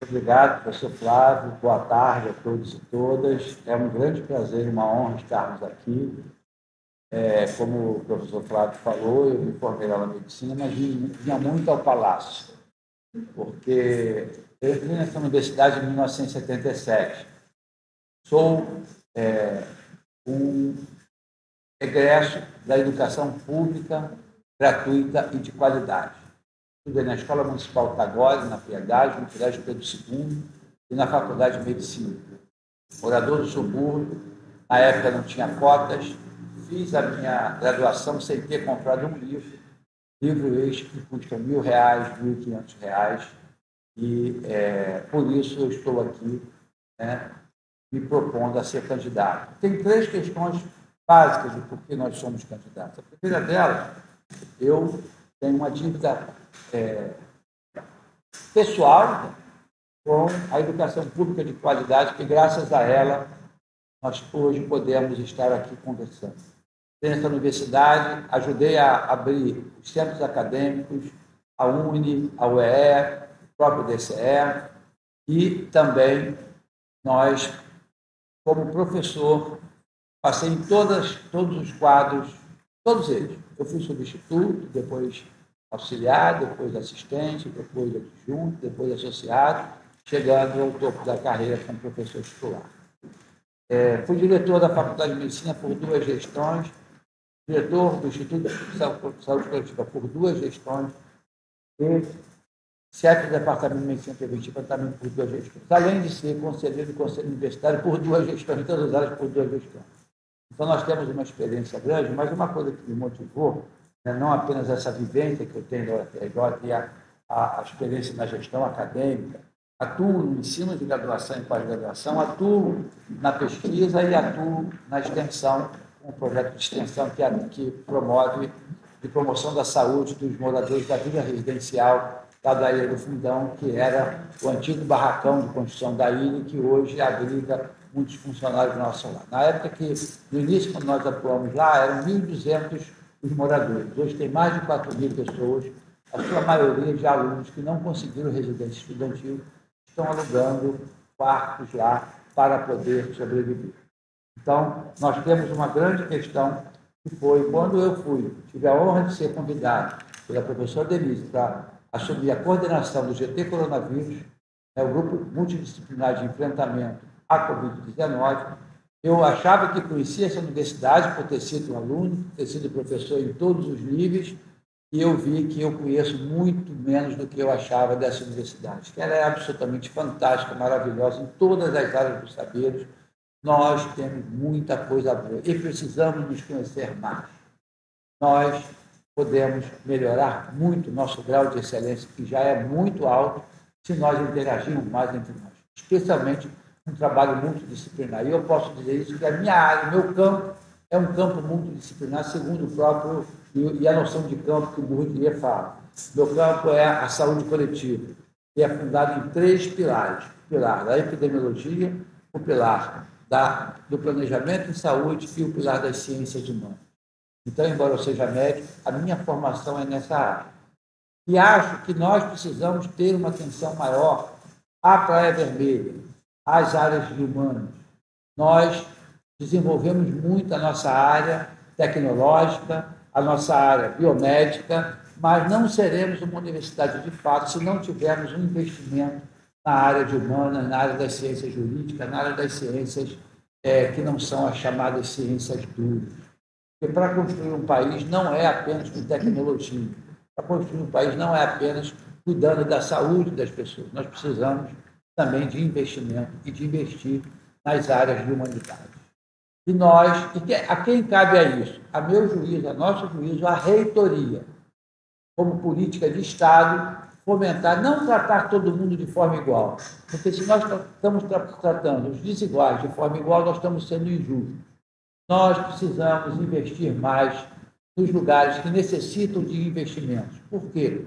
Obrigado, professor Flávio. Boa tarde a todos e todas. É um grande prazer e uma honra estarmos aqui. Como o professor Flávio falou, eu me formei lá na medicina, mas vinha muito ao Palácio, porque eu entrei nessa universidade em 1977. Sou um egresso da educação pública, gratuita e de qualidade. Estudei na Escola Municipal Tagore, na Piedade, no Colégio Pedro II e na Faculdade de Medicina. Morador do subúrbio, na época não tinha cotas, fiz a minha graduação sem ter comprado um livro este que custa R$1.000, R$1.500, e por isso eu estou aqui, me propondo a ser candidato. Tem 3 questões básicas de por que nós somos candidatos. A primeira delas, eu tenho uma dívida pessoal com a educação pública de qualidade, que graças a ela nós hoje podemos estar aqui conversando. Dentro da universidade, ajudei a abrir os centros acadêmicos, a UNE, a UEE, o próprio DCE, e também nós, como professor, passei em todos os quadros, todos eles. Eu fui substituto, depois auxiliar, depois assistente, depois adjunto, depois associado, chegando ao topo da carreira como professor titular. Fui diretor da Faculdade de Medicina por 2 gestões, diretor do Instituto de Saúde Coletiva por 2 gestões e chefe do Departamento de Medicina Preventiva também por 2 gestões, além de ser conselheiro do Conselho Universitário por 2 gestões, em todas as áreas por 2 gestões. Então, nós temos uma experiência grande, mas uma coisa que me motivou, não apenas essa vivência que eu tenho da UFRJ e a experiência na gestão acadêmica, atuo no ensino de graduação e pós-graduação, atuo na pesquisa e atuo na extensão, um projeto de extensão que promove de promoção da saúde dos moradores da vila residencial lá da Ilha do Fundão, que era o antigo barracão de construção da ilha, que hoje abriga muitos funcionários nossos lá. Na época que, no início, quando nós atuamos lá, eram 1.200 os moradores. Hoje tem mais de 4.000 pessoas, a sua maioria de alunos que não conseguiram residência estudantil, estão alugando quartos lá para poder sobreviver. Então, nós temos uma grande questão, que foi quando eu tive a honra de ser convidado pela professora Denise para assumir a coordenação do GT Coronavírus, o Grupo Multidisciplinar de Enfrentamento à Covid-19, eu achava que conhecia essa universidade por ter sido um aluno, por ter sido professor em todos os níveis, e eu vi que eu conheço muito menos do que eu achava dessa universidade, que ela é absolutamente fantástica, maravilhosa em todas as áreas dos saberes. Nós temos muita coisa boa e precisamos nos conhecer mais. Nós podemos melhorar muito o nosso grau de excelência, que já é muito alto, se nós interagirmos mais entre nós, especialmente um trabalho multidisciplinar. E eu posso dizer isso, que a minha área, o meu campo, é um campo multidisciplinar, segundo o próprio, e a noção de campo que o Bourdieu fala. Meu campo é a saúde coletiva, que é fundado em 3 pilares. O pilar da epidemiologia, o pilar do planejamento em saúde e o pilar das ciências humanas. Então, embora eu seja médico, a minha formação é nessa área. E acho que nós precisamos ter uma atenção maior à Praia Vermelha, às áreas de humanas. Nós desenvolvemos muito a nossa área tecnológica, a nossa área biomédica, mas não seremos uma universidade de fato se não tivermos um investimento na área de humanas, na área das ciências jurídicas, na área das ciências que não são as chamadas ciências duras. Porque para construir um país não é apenas com tecnologia. Para construir um país não é apenas cuidando da saúde das pessoas. Nós precisamos também de investimento e de investir nas áreas de humanidade. E a quem cabe a isso? A meu juízo, a nosso juízo, a reitoria, como política de Estado, fomentar, não tratar todo mundo de forma igual. Porque se nós estamos tratando os desiguais de forma igual, nós estamos sendo injustos. Nós precisamos investir mais nos lugares que necessitam de investimentos. Por quê?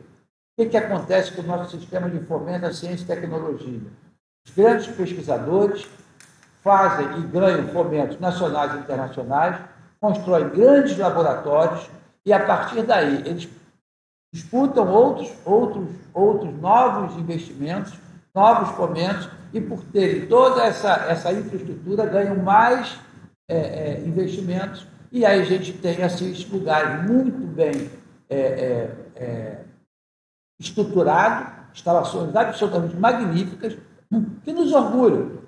O que acontece com o nosso sistema de fomento à ciência e tecnologia? Os grandes pesquisadores fazem e ganham fomentos nacionais e internacionais, constroem grandes laboratórios e, a partir daí, eles disputam outros novos investimentos novos fomentos e, por terem toda essa infraestrutura, ganham mais investimentos. E aí a gente tem assim, esses lugares muito bem estruturados, instalações absolutamente magníficas, que nos orgulham,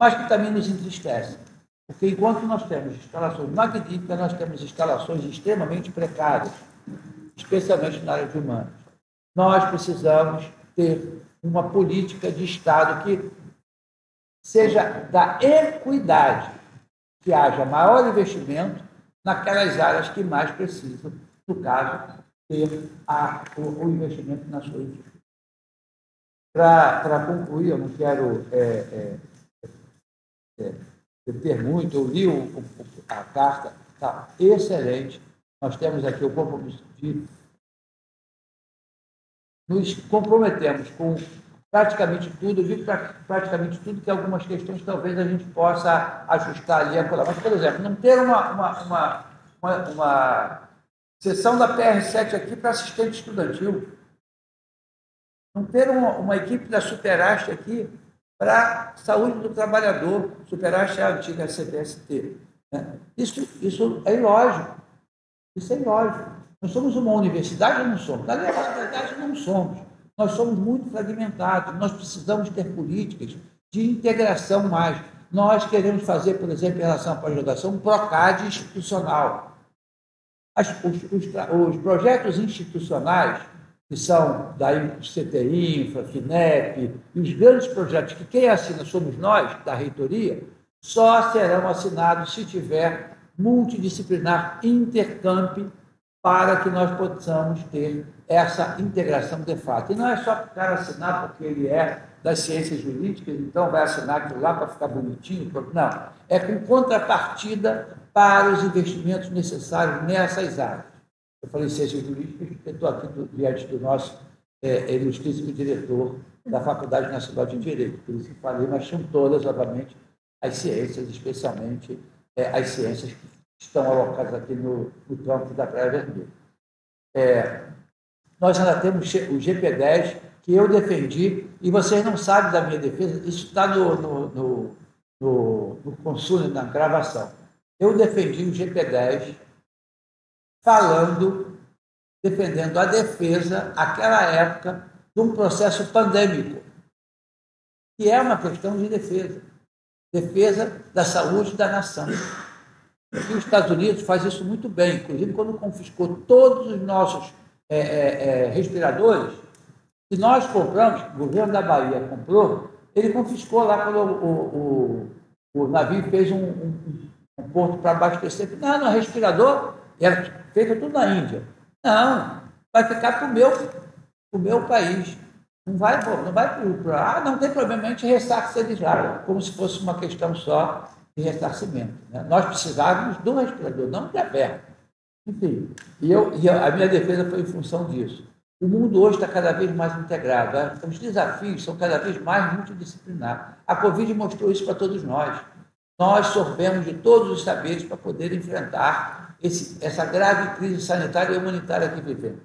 mas que também nos entristecem. Porque enquanto nós temos instalações magníficas, nós temos instalações extremamente precárias, especialmente na área de humanas. Nós precisamos ter uma política de Estado que seja da equidade, que haja maior investimento naquelas áreas que mais precisam, no caso, ter o investimento na sua infraestrutura. Para concluir, eu não quero ter muito, eu li a carta, está excelente. Nós temos aqui o compromisso de nos comprometemos com praticamente tudo, eu digo praticamente tudo, que algumas questões talvez a gente possa ajustar ali. Mas, por exemplo, não ter uma seção da PR7 aqui para assistente estudantil, não ter uma equipe da Superaste aqui para saúde do trabalhador. Superaste é a antiga CPST. Né? Isso é ilógico. Isso é ilógico. Nós somos uma universidade ou não somos? Na verdade, não somos. Nós somos muito fragmentados. Nós precisamos ter políticas de integração mais. Nós queremos fazer, por exemplo, em relação à pós-graduação, um PROCAD institucional. Os projetos institucionais, que são da CTI, Infra, FINEP, e os grandes projetos que quem assina somos nós, da reitoria, só serão assinados se tiver multidisciplinar intercamp para que nós possamos ter essa integração de fato. E não é só para o cara assinar porque ele é das ciências jurídicas, então vai assinar aquilo lá para ficar bonitinho. Não, é com contrapartida para os investimentos necessários nessas áreas. Eu falei ciências jurídicas porque estou aqui diante do nosso ilustríssimo diretor da Faculdade Nacional de Direito, por isso que falei, mas são todas, obviamente, as ciências, especialmente as ciências que estão alocadas aqui no campo da Praia Vermelha. Nós ainda temos o GP10, que eu defendi, e vocês não sabem da minha defesa, isso está no consumo, na gravação. Eu defendi o GP10 defendendo a defesa, naquela época, de um processo pandêmico, que é uma questão de defesa da saúde da nação. E os Estados Unidos faz isso muito bem, inclusive quando confiscou todos os nossos respiradores, que nós compramos, o governo da Bahia comprou, ele confiscou lá quando o navio fez um porto para abastecer. Não, respirador era feito tudo na Índia. Não, vai ficar para o meu país. Não vai para... não tem problema, a gente ressarce eles lá, como se fosse uma questão só de ressarcimento. Né? Nós precisávamos do respirador, não da verba. Enfim, a minha defesa foi em função disso. O mundo hoje está cada vez mais integrado. Né? Os desafios são cada vez mais multidisciplinares. A Covid mostrou isso para todos nós. Nós sorbemos de todos os saberes para poder enfrentar essa grave crise sanitária e humanitária que vivemos.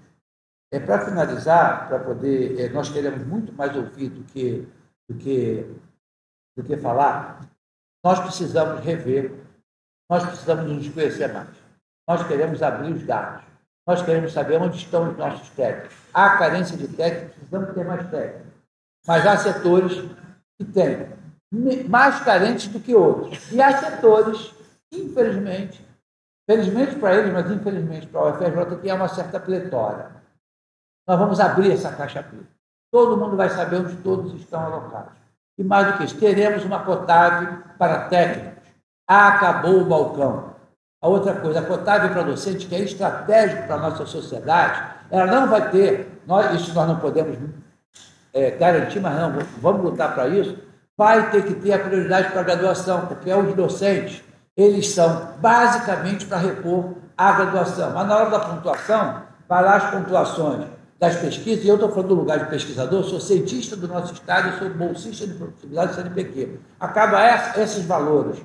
Para finalizar, para poder, nós queremos muito mais ouvir do que falar. Nós precisamos rever, nós precisamos nos conhecer mais. Nós queremos abrir os dados. Nós queremos saber onde estão os nossos técnicos. Há carência de técnicos, precisamos ter mais técnicos. Mas há setores que têm mais carentes do que outros. E há setores, infelizmente, felizmente para eles, mas infelizmente para o UFRJ, que há uma certa pletora. Nós vamos abrir essa caixa preta. Todo mundo vai saber onde todos estão alocados. E mais do que isso, teremos uma Cotave para técnicos. Acabou o balcão. A outra coisa, a Cotave para docentes, que é estratégico para a nossa sociedade, ela não vai ter, isso nós não podemos garantir, mas não, vamos lutar para isso, vai ter que ter a prioridade para a graduação, porque os docentes, eles são basicamente para repor a graduação. Mas na hora da pontuação, vai lá as pontuações das pesquisas, e eu estou falando do lugar de pesquisador, sou cientista do nosso estado, sou bolsista de produtividade do CNPq. Acaba esses valores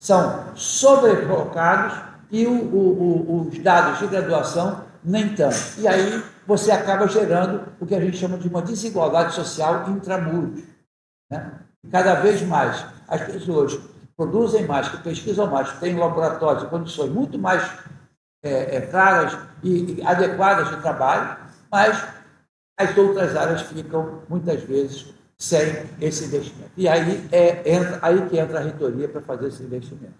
são sobrecolocados e os dados de graduação nem tanto. E aí você acaba gerando o que a gente chama de uma desigualdade social intramuros. né? E cada vez mais as pessoas que produzem mais, que pesquisam mais, que têm laboratórios e condições muito mais claras e adequadas de trabalho, mas as outras áreas ficam, muitas vezes, sem esse investimento. E aí aí que entra a reitoria para fazer esse investimento.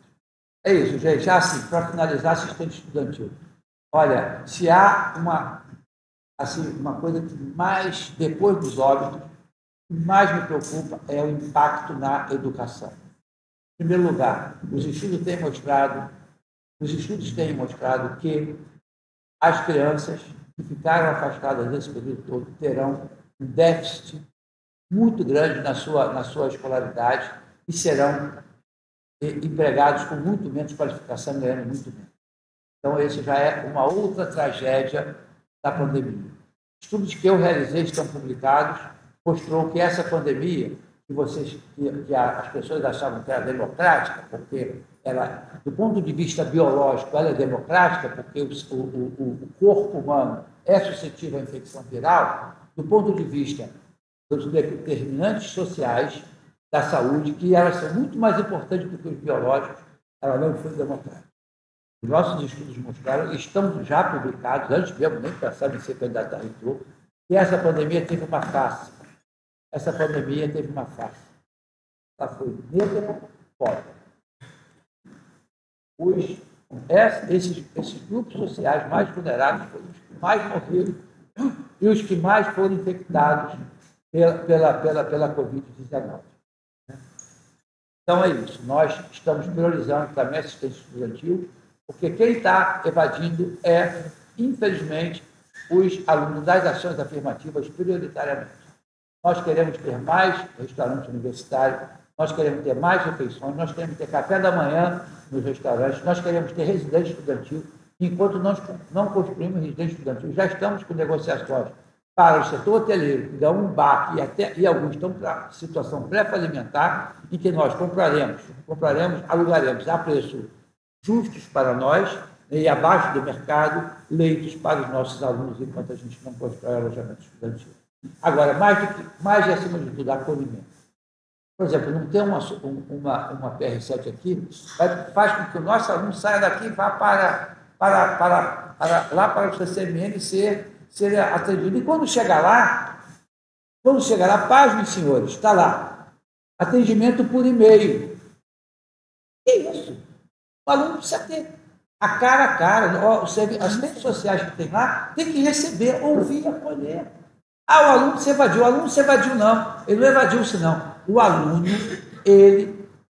É isso, gente. Assim, para finalizar, assistente estudantil. Olha, se há uma coisa que mais, depois dos óbitos, que mais me preocupa é o impacto na educação. Em primeiro lugar, os estudos têm mostrado que as crianças que ficaram afastadas nesse período todo terão um déficit muito grande na sua escolaridade e serão empregados com muito menos qualificação, ganhando muito menos. Então, esse já é uma outra tragédia da pandemia. Estudos que eu realizei estão publicados, mostrou que essa pandemia, que as pessoas achavam que era democrática, porque ela, do ponto de vista biológico, ela é democrática, porque o corpo humano é suscetível à infecção viral, do ponto de vista dos determinantes sociais da saúde, que elas são muito mais importantes do que os biológicos, ela não foi democrática. Os nossos estudos mostraram, estão já publicados, antes mesmo nem pensar em ser candidato a reitor, que essa pandemia teve uma face. Essa pandemia teve uma face. Ela foi negra, pobre. Esses grupos sociais mais vulneráveis foram os que mais morreram e os que mais foram infectados pela Covid-19. Então, é isso. Nós estamos priorizando também a assistência estudantil, porque quem está evadindo é, infelizmente, os alunos das ações afirmativas prioritariamente. Nós queremos ter mais restaurantes universitários, nós queremos ter mais refeições, nós queremos ter café da manhã nos restaurantes, nós queremos ter residência estudantil. Enquanto nós não construímos residência estudantil, já estamos com negociações para o setor hoteleiro, que dá um baque, e alguns estão para situação pré-falimentar, em que nós alugaremos a preço justos para nós e abaixo do mercado, leitos para os nossos alunos, enquanto a gente não constrói alojamento estudantil. Agora, mais acima de tudo, acolhimento. Por exemplo, não tem uma PR7 aqui, faz com que o nosso aluno saia daqui e vá lá para o CCMN ser atendido. E quando chegar lá, pasmem, senhores, está lá, atendimento por e-mail. Que isso? O aluno precisa ter a cara. As redes sociais que tem lá, tem que receber, ouvir, acolher. O aluno se evadiu. O aluno se evadiu, não. Ele não evadiu-se, não. O aluno,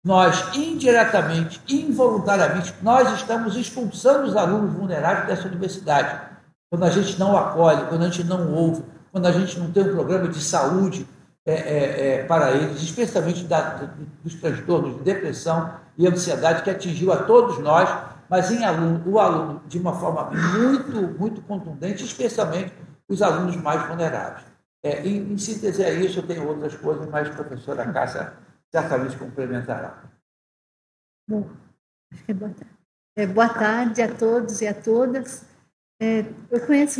nós, indiretamente, involuntariamente, nós estamos expulsando os alunos vulneráveis dessa universidade. Quando a gente não acolhe, quando a gente não ouve, quando a gente não tem um programa de saúde para eles, especialmente dos transtornos de depressão e ansiedade que atingiu a todos nós, mas o aluno de uma forma muito, muito contundente, especialmente os alunos mais vulneráveis. Em síntese é isso, eu tenho outras coisas, mas a professora Cássia certamente complementará. Bom, acho que é boa tarde. Boa tarde a todos e a todas. Eu conheço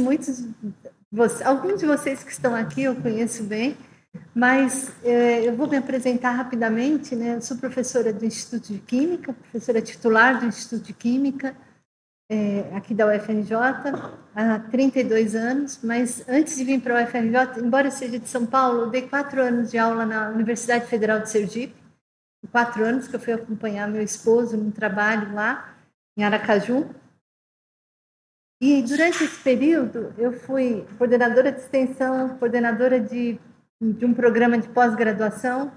alguns de vocês que estão aqui, eu conheço bem, mas eu vou me apresentar rapidamente, né? Eu sou professora do Instituto de Química, professora titular do Instituto de Química, aqui da UFRJ, há 32 anos, mas antes de vir para a UFRJ, embora eu seja de São Paulo, eu dei 4 anos de aula na Universidade Federal de Sergipe, 4 anos que eu fui acompanhar meu esposo num trabalho lá, em Aracaju. E durante esse período, eu fui coordenadora de extensão, coordenadora de um programa de pós-graduação.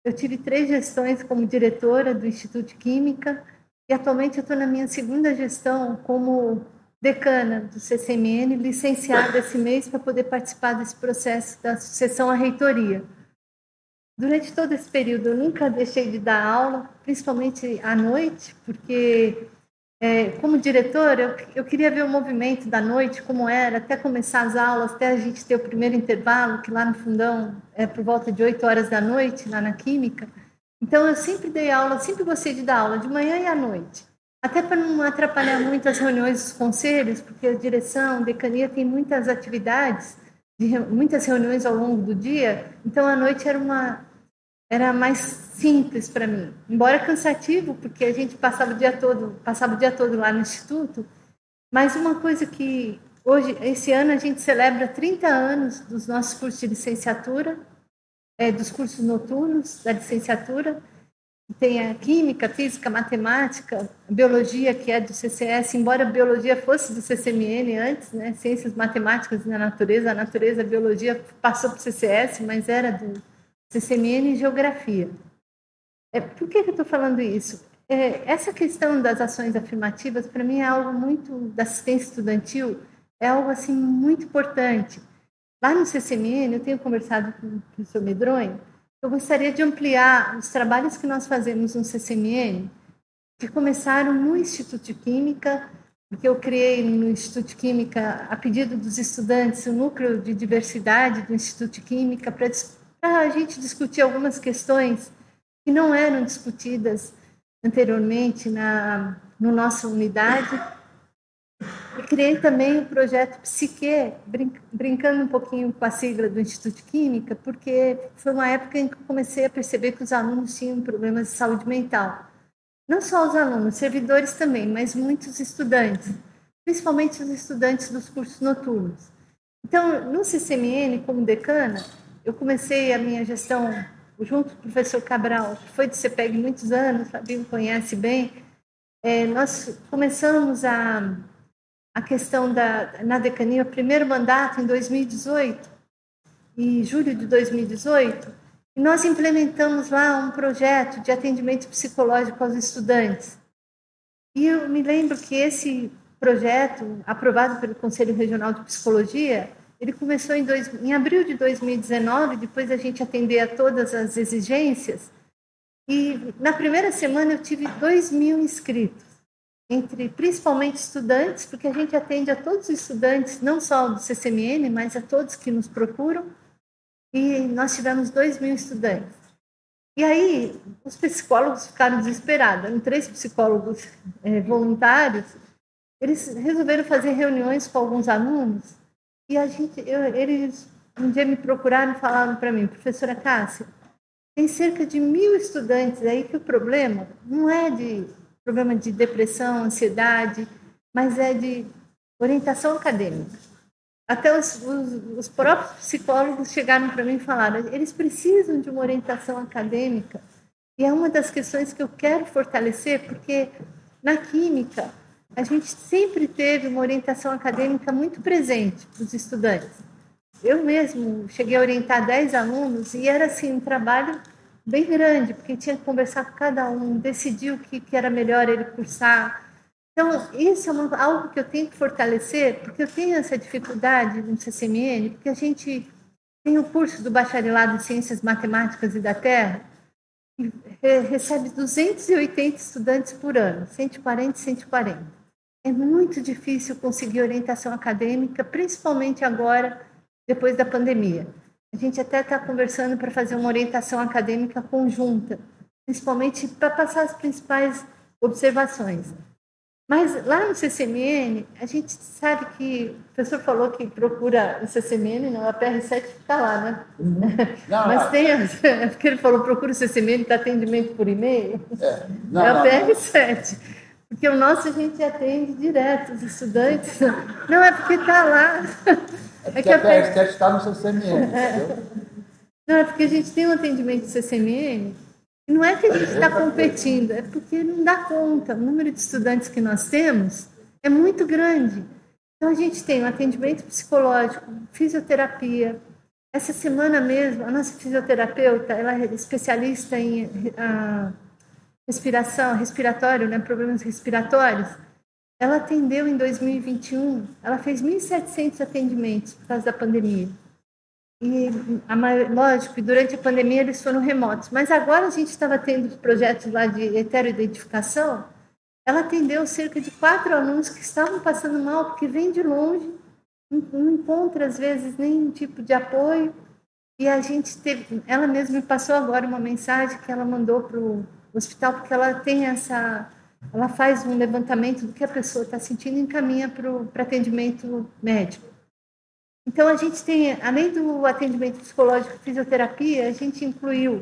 Eu tive 3 gestões como diretora do Instituto de Química e atualmente eu estou na minha 2ª gestão como decana do CCMN, licenciada esse mês para poder participar desse processo da sucessão à reitoria. Durante todo esse período, eu nunca deixei de dar aula, principalmente à noite, porque como diretora, eu queria ver o movimento da noite, como era, até começar as aulas, até a gente ter o primeiro intervalo, que lá no fundão é por volta de 8 horas da noite, lá na Química. Então, eu sempre dei aula, sempre gostei de dar aula, de manhã e à noite. Até para não atrapalhar muito as reuniões dos conselhos, porque a direção, a decania tem muitas atividades, muitas reuniões ao longo do dia, então à noite era era mais simples para mim, embora cansativo, porque a gente passava o dia todo lá no instituto, mas uma coisa que hoje, esse ano, a gente celebra 30 anos dos nossos cursos de licenciatura, dos cursos noturnos da licenciatura. Tem a química, física, matemática, biologia, que é do CCS, embora a biologia fosse do CCMN antes, né? Ciências Matemáticas na Natureza, a biologia passou para o CCS, mas era do CCMN e geografia. Por que eu estou falando isso? Essa questão das ações afirmativas, para mim, é algo muito, da assistência estudantil, é algo assim muito importante. Lá no CCMN, eu tenho conversado com o professor Medronho, eu gostaria de ampliar os trabalhos que nós fazemos no CCMN, que começaram no Instituto de Química, porque eu criei no Instituto de Química, a pedido dos estudantes, o núcleo de diversidade do Instituto de Química, para a gente discutir algumas questões que não eram discutidas anteriormente na nossa unidade. E criei também o projeto Psique, brincando um pouquinho com a sigla do Instituto de Química, porque foi uma época em que eu comecei a perceber que os alunos tinham problemas de saúde mental. Não só os alunos, servidores também, mas muitos estudantes, principalmente os estudantes dos cursos noturnos. Então, no CCMN, como decana, eu comecei a minha gestão junto com o professor Cabral, que foi de CEPEG muitos anos, Fabinho conhece bem. Nós começamos a questão na decania, o primeiro mandato em 2018, em julho de 2018, e nós implementamos lá um projeto de atendimento psicológico aos estudantes. E eu me lembro que esse projeto, aprovado pelo Conselho Regional de Psicologia, ele começou em abril de 2019, depois a gente atender a todas as exigências, e na primeira semana eu tive 2.000 inscritos, principalmente estudantes, porque a gente atende a todos os estudantes, não só do CCMN, mas a todos que nos procuram, e nós tivemos 2.000 estudantes. E aí, os psicólogos ficaram desesperados, eram 3 psicólogos voluntários, eles resolveram fazer reuniões com alguns alunos, e eles um dia me procuraram e falaram para mim, professora Cássia, tem cerca de 1.000 estudantes aí que o problema não é problema de depressão, ansiedade, mas é de orientação acadêmica. Até os próprios psicólogos chegaram para mim e falaram, eles precisam de uma orientação acadêmica, e é uma das questões que eu quero fortalecer, porque na química a gente sempre teve uma orientação acadêmica muito presente para os estudantes. Eu mesmo cheguei a orientar 10 alunos e era assim um trabalho bem grande, porque tinha que conversar com cada um, decidir o que era melhor ele cursar. Então, isso é algo que eu tenho que fortalecer, porque eu tenho essa dificuldade no CCMN, porque a gente tem o curso do Bacharelado em Ciências Matemáticas e da Terra, que recebe 280 estudantes por ano, 140 e 140. É muito difícil conseguir orientação acadêmica, principalmente agora, depois da pandemia. A gente até está conversando para fazer uma orientação acadêmica conjunta, principalmente para passar as principais observações. Mas lá no CCMN, a gente sabe que o professor falou que procura o CCMN, não, a PR7 fica lá, né? Não, mas tem, porque ele falou procura o CCMN para atendimento por e-mail. É a PR7. Porque o nosso a gente atende direto, os estudantes. Não, é porque está lá. É que a PR7 está no CCMN, entendeu? Não, é porque a gente tem um atendimento do CCMN, e não é que a gente está competindo, é porque não dá conta. O número de estudantes que nós temos é muito grande. Então, a gente tem um atendimento psicológico, fisioterapia. Essa semana mesmo, a nossa fisioterapeuta, ela é especialista em respiratório, né, problemas respiratórios. Ela atendeu em 2021, ela fez 1.700 atendimentos por causa da pandemia. E, lógico, durante a pandemia eles foram remotos. Mas agora a gente estava tendo os projetos lá de heteroidentificação. Ela atendeu cerca de 4 alunos que estavam passando mal, porque vêm de longe, não encontra, às vezes, nenhum tipo de apoio. E a gente ela mesma me passou agora uma mensagem que ela mandou para o hospital, porque ela tem ela faz um levantamento do que a pessoa está sentindo e encaminha para atendimento médico. Então, a gente tem, além do atendimento psicológico e fisioterapia, a gente incluiu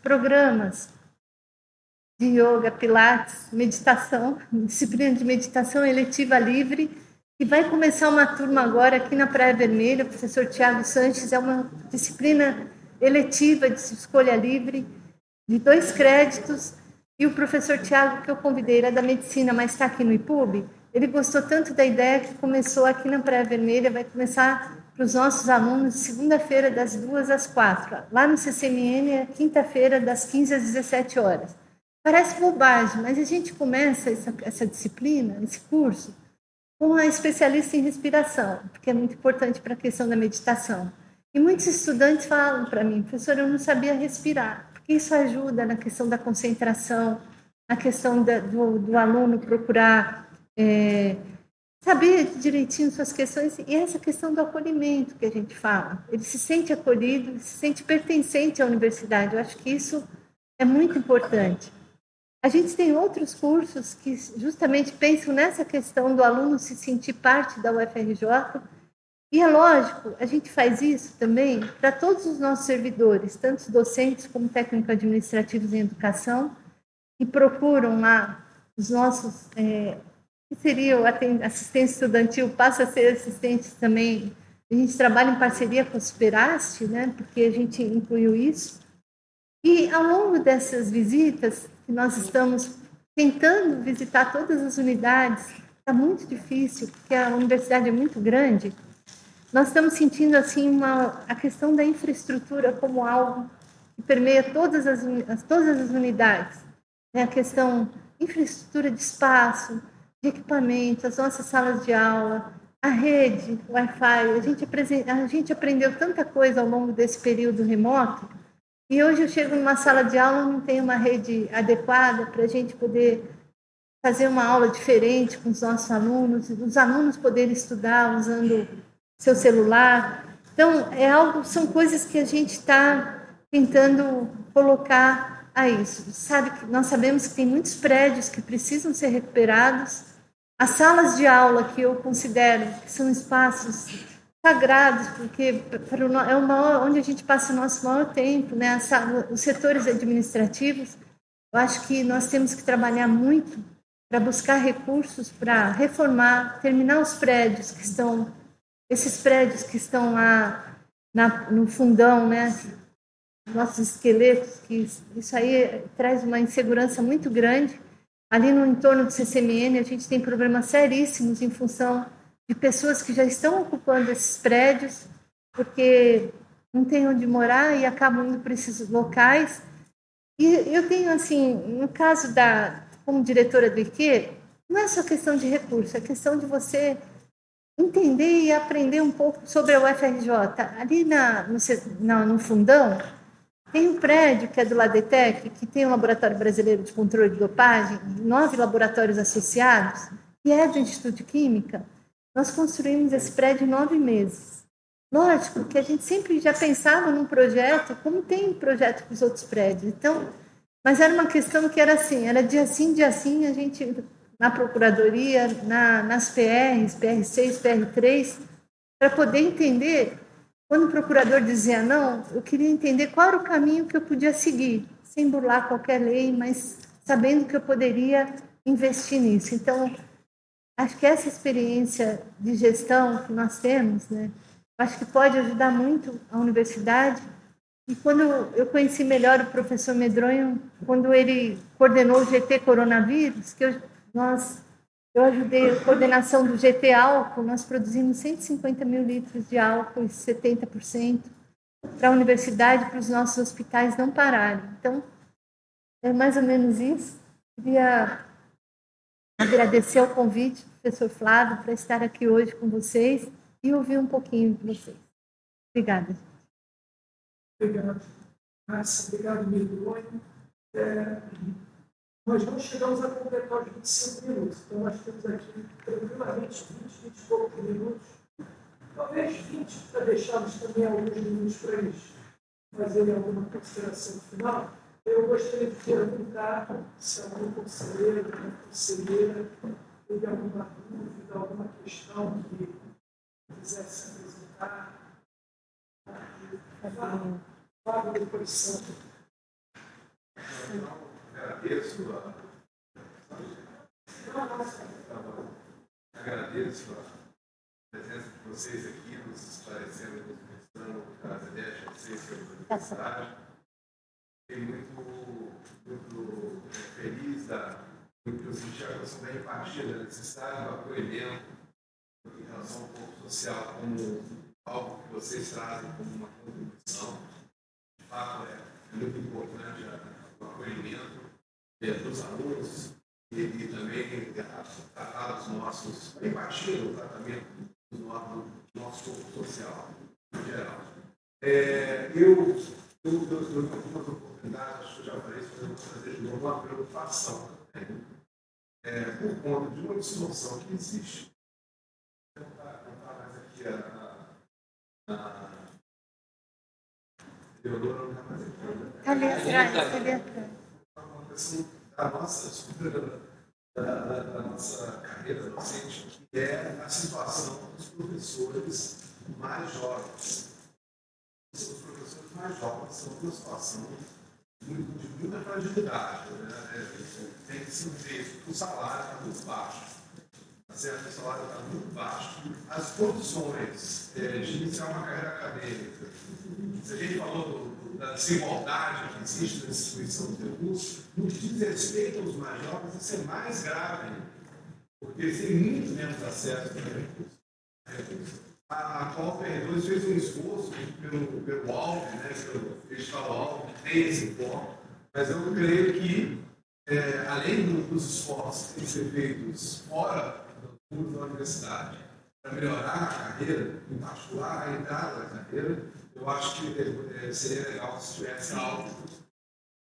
programas de yoga, pilates, meditação, disciplina de meditação eletiva livre, e vai começar uma turma agora aqui na Praia Vermelha, o professor Tiago Sanches, é uma disciplina eletiva de escolha livre, de 2 créditos, e o professor Tiago, que eu convidei, ele é da medicina, mas está aqui no IPUB, ele gostou tanto da ideia que começou aqui na Praia Vermelha, vai começar para os nossos alunos segunda-feira, das 2 às 4. Lá no CCMN é quinta-feira, das 15 às 17 horas. Parece bobagem, mas a gente começa essa disciplina, esse curso, com a especialista em respiração, porque é muito importante para a questão da meditação. E muitos estudantes falam para mim, professor, eu não sabia respirar, porque isso ajuda na questão da concentração, na questão do aluno procurar saber direitinho suas questões, e essa questão do acolhimento que a gente fala. Ele se sente acolhido, ele se sente pertencente à universidade. Eu acho que isso é muito importante. A gente tem outros cursos que justamente pensam nessa questão do aluno se sentir parte da UFRJ, e é lógico, a gente faz isso também para todos os nossos servidores, tanto os docentes como técnicos administrativos em educação, que procuram lá os nossos, que seria o assistente estudantil, passa a ser assistente também. A gente trabalha em parceria com o Superaste, né, porque a gente incluiu isso. E ao longo dessas visitas, que nós estamos tentando visitar todas as unidades, está muito difícil, porque a universidade é muito grande, nós estamos sentindo assim a questão da infraestrutura como algo que permeia todas as unidades. Né? A questão infraestrutura de espaço, de equipamento, as nossas salas de aula, a rede, o Wi-Fi. A gente aprendeu tanta coisa ao longo desse período remoto, e hoje eu chego numa sala de aula e não tem uma rede adequada para a gente poder fazer uma aula diferente com os nossos alunos, os alunos poderem estudar usando seu celular. Então, são coisas que a gente está tentando colocar a isso. Nós sabemos que tem muitos prédios que precisam ser recuperados. As salas de aula, que eu considero que são espaços sagrados, porque onde a gente passa o nosso maior tempo, né? Os setores administrativos, eu acho que nós temos que trabalhar muito para buscar recursos para reformar, terminar os prédios que estão, esses prédios que estão lá no fundão, né? Nossos esqueletos, que isso aí traz uma insegurança muito grande. Ali no entorno do CCMN, a gente tem problemas seríssimos em função de pessoas que já estão ocupando esses prédios, porque não tem onde morar e acabam indo para esses locais. E eu tenho, assim, no caso como diretora do IQ, não é só questão de recurso, é questão de você entender e aprender um pouco sobre a UFRJ. Ali no fundão, tem um prédio que é do LADETEC, que tem o Laboratório Brasileiro de Controle de Dopagem, 9 laboratórios associados, e é do Instituto de Química. Nós construímos esse prédio em 9 meses. Lógico que a gente sempre já pensava num projeto, como tem projeto com os outros prédios. Então, mas era uma questão que era assim, era dia sim, a gente, na Procuradoria, nas PRs, PR6, PR3, para poder entender. Quando o procurador dizia não, eu queria entender qual era o caminho que eu podia seguir, sem burlar qualquer lei, mas sabendo que eu poderia investir nisso. Então, acho que essa experiência de gestão que nós temos, né, acho que pode ajudar muito a universidade. E quando eu conheci melhor o professor Medronho, quando ele coordenou o GT Coronavírus, eu ajudei a coordenação do GT Álcool, nós produzimos 150 mil litros de álcool, 70% para a universidade, para os nossos hospitais não pararem. Então, é mais ou menos isso. Queria agradecer o convite do professor Flávio para estar aqui hoje com vocês e ouvir um pouquinho de vocês. Obrigada. Obrigado, Márcia. Obrigado, Medronho. Nós não chegamos a completar os 25 minutos, então nós temos aqui tranquilamente 20 e poucos minutos, talvez 20, para deixarmos também alguns minutos para eles fazerem alguma consideração final. Eu gostaria de perguntar se algum conselheiro, alguma conselheira teve alguma dúvida, alguma questão que quisesse apresentar. Fábio, depois Sandra. Agradeço a presença de vocês aqui, nos esclarecendo, nos mostrando as ideias de vocês sobre a universidade. Fiquei muito feliz do que eu senti a questão da empatia, da necessidade do acolhimento em relação ao corpo social como algo que vocês trazem como uma contribuição. De fato, é muito importante o acolhimento dos alunos e também tratar dos nossos, a empatia no tratamento do nosso corpo social, em geral. Eu tive algumas oportunidades, acho que eu já falei isso, mas eu vou trazer de novo uma preocupação também, por conta de uma distorção que existe. Vou contar mais aqui a Leonora não está mais aqui. Cadê atrás? Cadê atrás? Uma questão da nossa carreira docente, que é a situação dos professores mais jovens. Os professores mais jovens são uma situação de muita fragilidade. Né? Tem que ser feito, o salário está muito baixo. Certo? O salário está muito baixo. As condições de iniciar uma carreira acadêmica, se a gente falou da desigualdade que existe na distribuição de recursos, no que diz respeito aos mais jovens, isso é mais grave, porque eles têm muito menos acesso a recursos. A COP2 fez um esforço pelo ALV, né, pelo Festival ALV, que tem esse foco, mas eu creio que, além dos esforços que têm que ser feitos fora do mundo da universidade, para melhorar a carreira, em particular a entrada na carreira, eu acho que seria legal se tivesse algo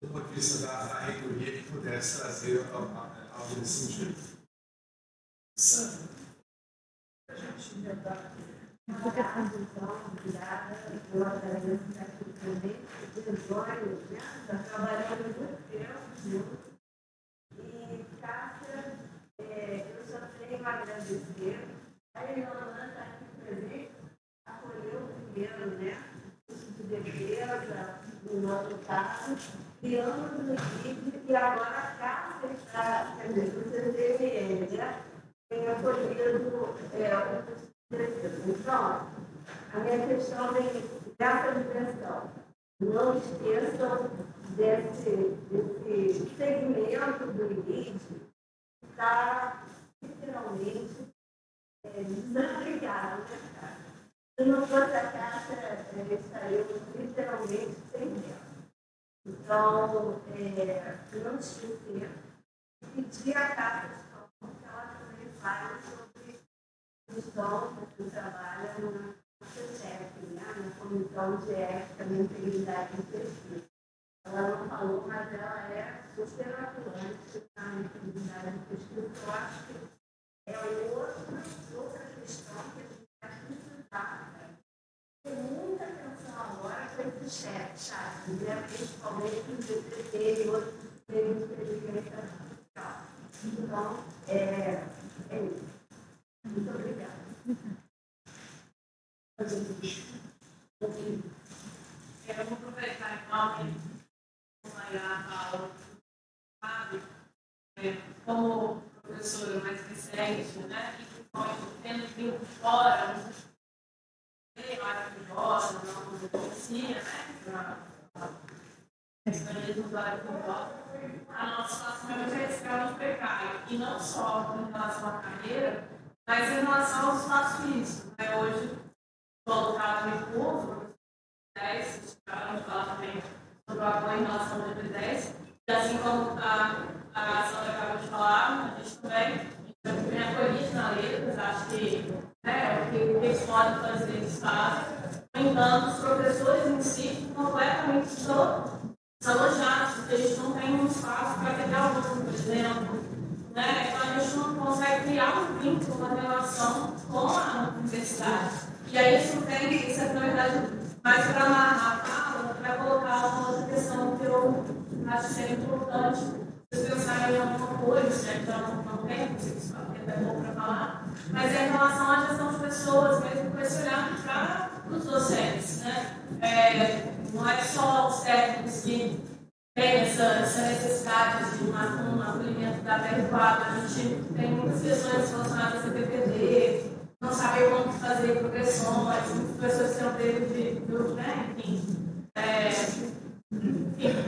do ponto de vista da reitoria que pudesse trazer algo nesse sentido. A gente ainda está Porque a condução virada, eu agradeço aqui também, os olhos, né? Está trabalhando muito tempo junto. E, Cássia, eu só tenho a agradecer. A Eliana está aqui presente, acolheu primeiro, né? De defesa, no nosso caso, criamos uma equipe e agora a Cássia está, quer dizer, o CCML, né? Tem acolhido Então, a minha questão vem dessa dimensão. Não esqueçam desse segmento do INID que está literalmente desaplicado. Se não fosse a Caixa, estaríamos literalmente sem tempo. Então, não esquecer de pedir a Caixa que ela também fale sobre comissão que trabalha na CETEC, né? Na Comissão de Ética, de Integridade e Pesquisa. Ela não falou, mas ela é super atuante na integridade e pesquisa. Eu acho que é outra questão que a gente vai precisar. Tem muita atenção agora com esses chats, né? Principalmente o DPT e outros sistemas de inteligência artificial. Então, é isso. Muito obrigada. Eu vou aproveitar então e acompanhar a aula como professora mais recente, né? E tendo vindo de fora, área de fora, não conhecia, né? A nossa situação é extremamente precária, e não só em relação à carreira, mas em relação ao espaço físico. Né? Hoje, colocado no curso, 10, a gente fala também sobre o apoio em relação ao DP10, e assim como a Sandra acabou de falar, a gente também vem acolhido na letras, acho que o que eles podem fazer, eles fazem. No entanto, os professores em si ficam completamente desalojados, porque a gente não tem um espaço para ter aluno, por exemplo. Né? Então, a gente não consegue criar um vínculo, uma relação com a universidade. E aí, isso é, na verdade, mais para amarrar a fala, para colocar uma outra questão que eu acho ser importante. Vocês pensarem em alguma coisa, né? Então, não tem, vocês falam que é bom para falar, mas é em relação à gestão de pessoas, mesmo com esse olhar para os docentes. Né? Não é só os técnicos que tem essa necessidade de um acolhimento da adequado. A gente tem muitas questões relacionadas a CPPD, não saber como fazer progressões, muitas pessoas têm medo de né, enfim,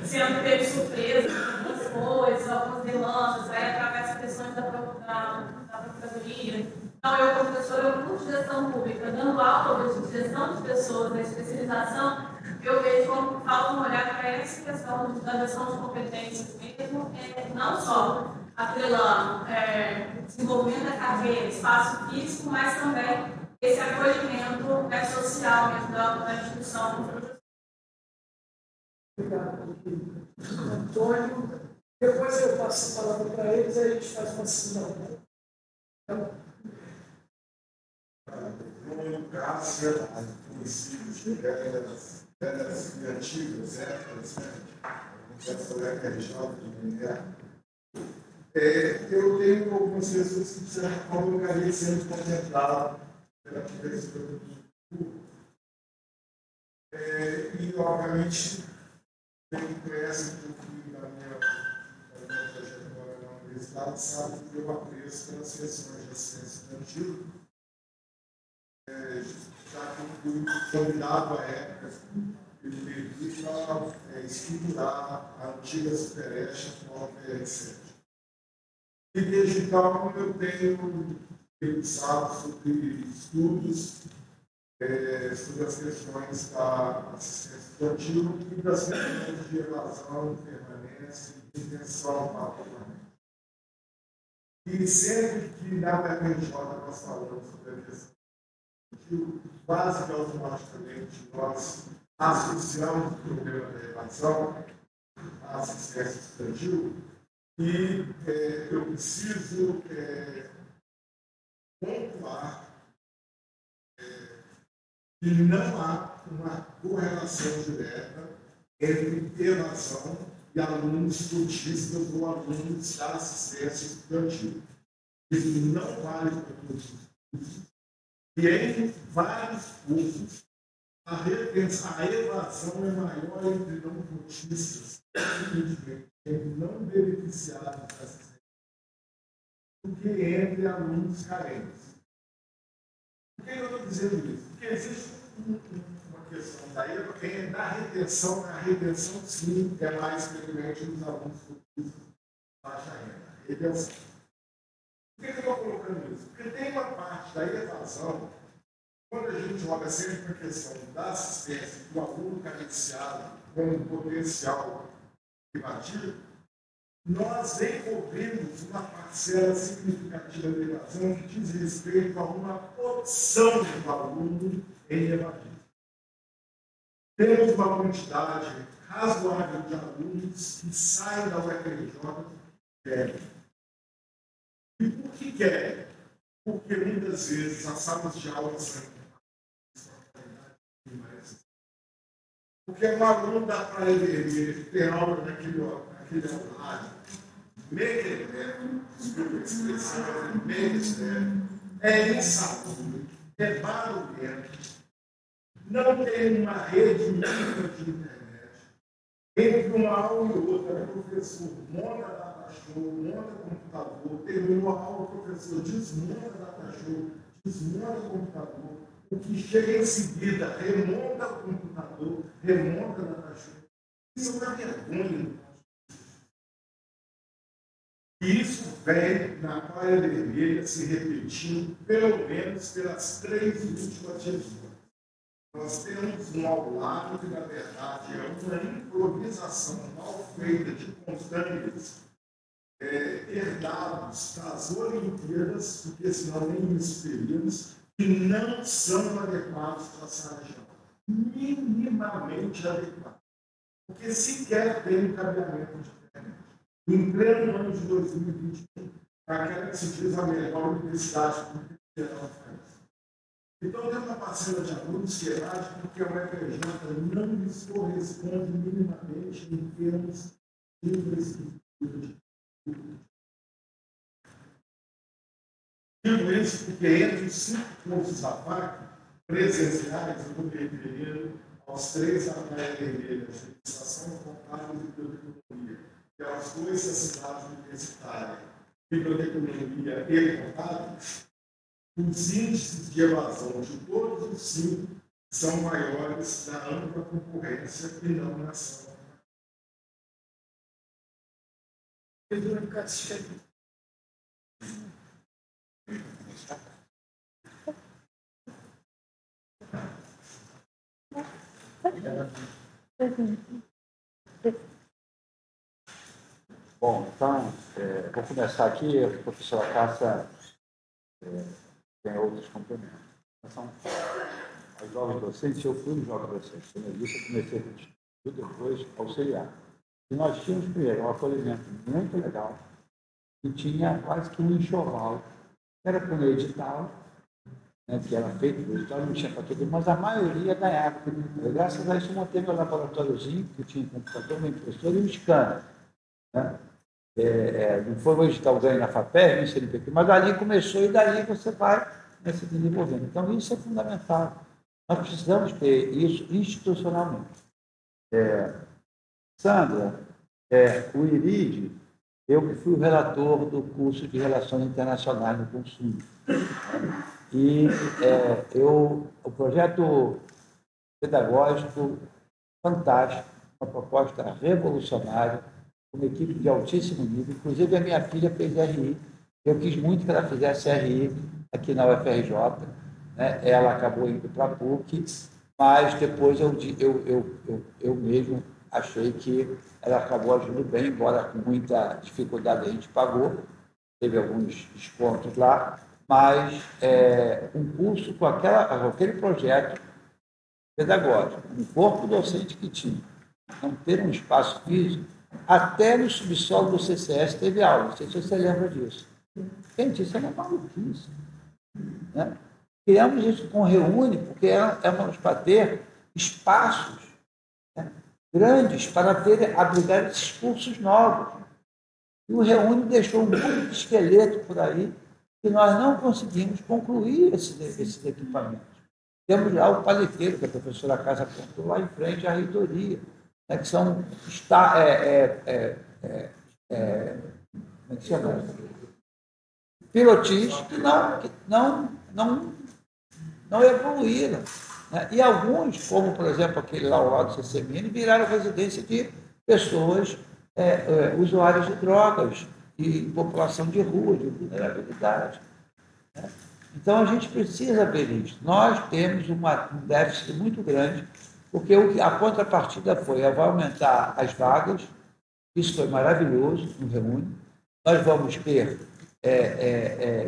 sendo pego de surpresa com algumas coisas, algumas demandas, aí através de questões da Procuradoria. Então, eu, como professora, eu curso gestão pública, dando aula de gestão de pessoas, da especialização, eu vejo como falta um olhar para essa questão da gestão de competências mesmo, não só atrelando desenvolvimento da carreira, espaço físico, mas também esse acolhimento social mesmo da instituição. Obrigado, Antônio. Depois eu passo a palavra para eles e a gente faz uma decisão. No caso, princípios de pedras criativas, épocas, essa época de minério, eu tenho algumas pessoas que, de certa forma, eu ficaria sendo contemplado pela professora do público. E, obviamente, quem conhece um pouquinho da minha trajetória na universidade sabe que eu apreço pelas sessões de assistência estudantil. Já que eu fui convidado à época pelo PERI para estruturar a antiga Supereste atual PR7. E desde então eu tenho pensado sobre estudos sobre as questões da assistência estudantil e das questões de evasão, permanência e detenção para a permanência. E sempre que na PPJ nós falamos sobre a questão estudantil, quase que automaticamente nós associamos o problema da evasão à assistência estudantil e eu preciso pontuar que não há uma correlação direta entre evasão e alunos cotistas ou alunos da assistência estudantil. Isso não vale para todos os cursos. E em vários cursos, a evasão é maior entre não cotistas, entre não beneficiados da assistência, do que entre alunos carentes. Por que eu estou dizendo isso? Porque existe uma questão da retenção. A retenção, sim, é mais frequente nos alunos de baixa renda. Retenção. Por que eu estou colocando isso? Porque tem uma parte da evasão, quando a gente olha sempre para a questão da assistência do aluno carenciado como potencial evadido, nós envolvemos uma parcela significativa de evasão que diz respeito a uma opção do aluno em evadir. Temos uma quantidade razoável de alunos que saem da UFRJ e querem. E por que querem? Porque muitas vezes as salas de aula são porque um aluno da Praia Vermelha que tem aula naquele horário, é insalubre, é barulhento, não tem uma rede mínima de internet. Entre uma aula e outra, o professor monta data show, monta computador, terminou a aula, o professor desmonta data show, desmonta computador, o que chega em seguida remonta o computador, remonta data show. Isso é uma vergonha. E isso vem na Praia Vermelha se repetindo pelo menos pelas 3 últimas gestões. Nós temos um aulado que, na verdade, é uma improvisação mal feita de constantes herdados das Olimpíadas, porque senão nem isso teríamos, que não são adequados para a sala de aula. Minimamente adequados. Porque sequer tem cabeamento de internet. Em pleno ano de 2021, aquela que se diz a melhor universidade pública federal do país. Então, tem uma parcela de alunos que evade porque a UFRJ não lhes corresponde minimamente em termos de infraestrutura. Digo isso porque entre os 5 cursos da FAC presenciais, eu estou me referindo aos 3 a Praia Vermelha, administração contábil e biblioteconomia, que é os 2 da cidade universitária, biblioteconomia e contábil, os índices de evasão de todos os 5 são maiores na ampla concorrência e não na ação. Bom, então, vou começar aqui. A professora Cássia tem outros complementos. São as jovens docentes. Eu fui um jovem docente. Como eu disse, eu comecei com estudo, depois auxiliar. E nós tínhamos, primeiro, um acolhimento muito legal, e tinha quase que um enxoval. Era para um edital, né, que era feito no edital, não tinha para todo mundo, mas a maioria ganhava. Graças a isso, eu montei meu laboratóriozinho, que tinha um computador, uma impressora e um scanner. Né? Não foi um edital ganho na FAPER, no CNPq, mas ali começou e dali você vai, né, se desenvolvendo. Então, isso é fundamental. Nós precisamos ter isso institucionalmente. Sandra, o IRID, eu que fui o relator do curso de Relações Internacionais no Consumo. E o projeto pedagógico fantástico, uma proposta revolucionária, uma equipe de altíssimo nível. Inclusive, a minha filha fez RI. Eu quis muito que ela fizesse RI aqui na UFRJ. Né? Ela acabou indo para a PUC, mas depois eu mesmo achei que ela acabou agindo bem, embora com muita dificuldade a gente pagou, teve alguns descontos lá, mas um curso com aquele projeto pedagógico, um corpo docente que tinha, não ter um espaço físico, até no subsolo do CCS teve aula, não sei se você lembra disso. Gente, isso é uma maluquice. Né? Criamos isso com o Reúne, porque éramos para ter espaços, né, grandes para abrigar esses cursos novos. E o Reúne deixou um monte de esqueleto por aí que nós não conseguimos concluir esses equipamentos. Temos lá o paleteiro, que a professora Casa apontou lá em frente à reitoria, né, que são como é que chama? Pilotis que não evoluíram. Né? E alguns, como, por exemplo, aquele lá ao lado do CCMN, viraram residência de pessoas usuárias de drogas e população de rua, de vulnerabilidade. Né? Então, a gente precisa ver isso. Nós temos um déficit muito grande, porque a contrapartida foi, vai aumentar as vagas, isso foi maravilhoso no Reúne. Nós vamos ter,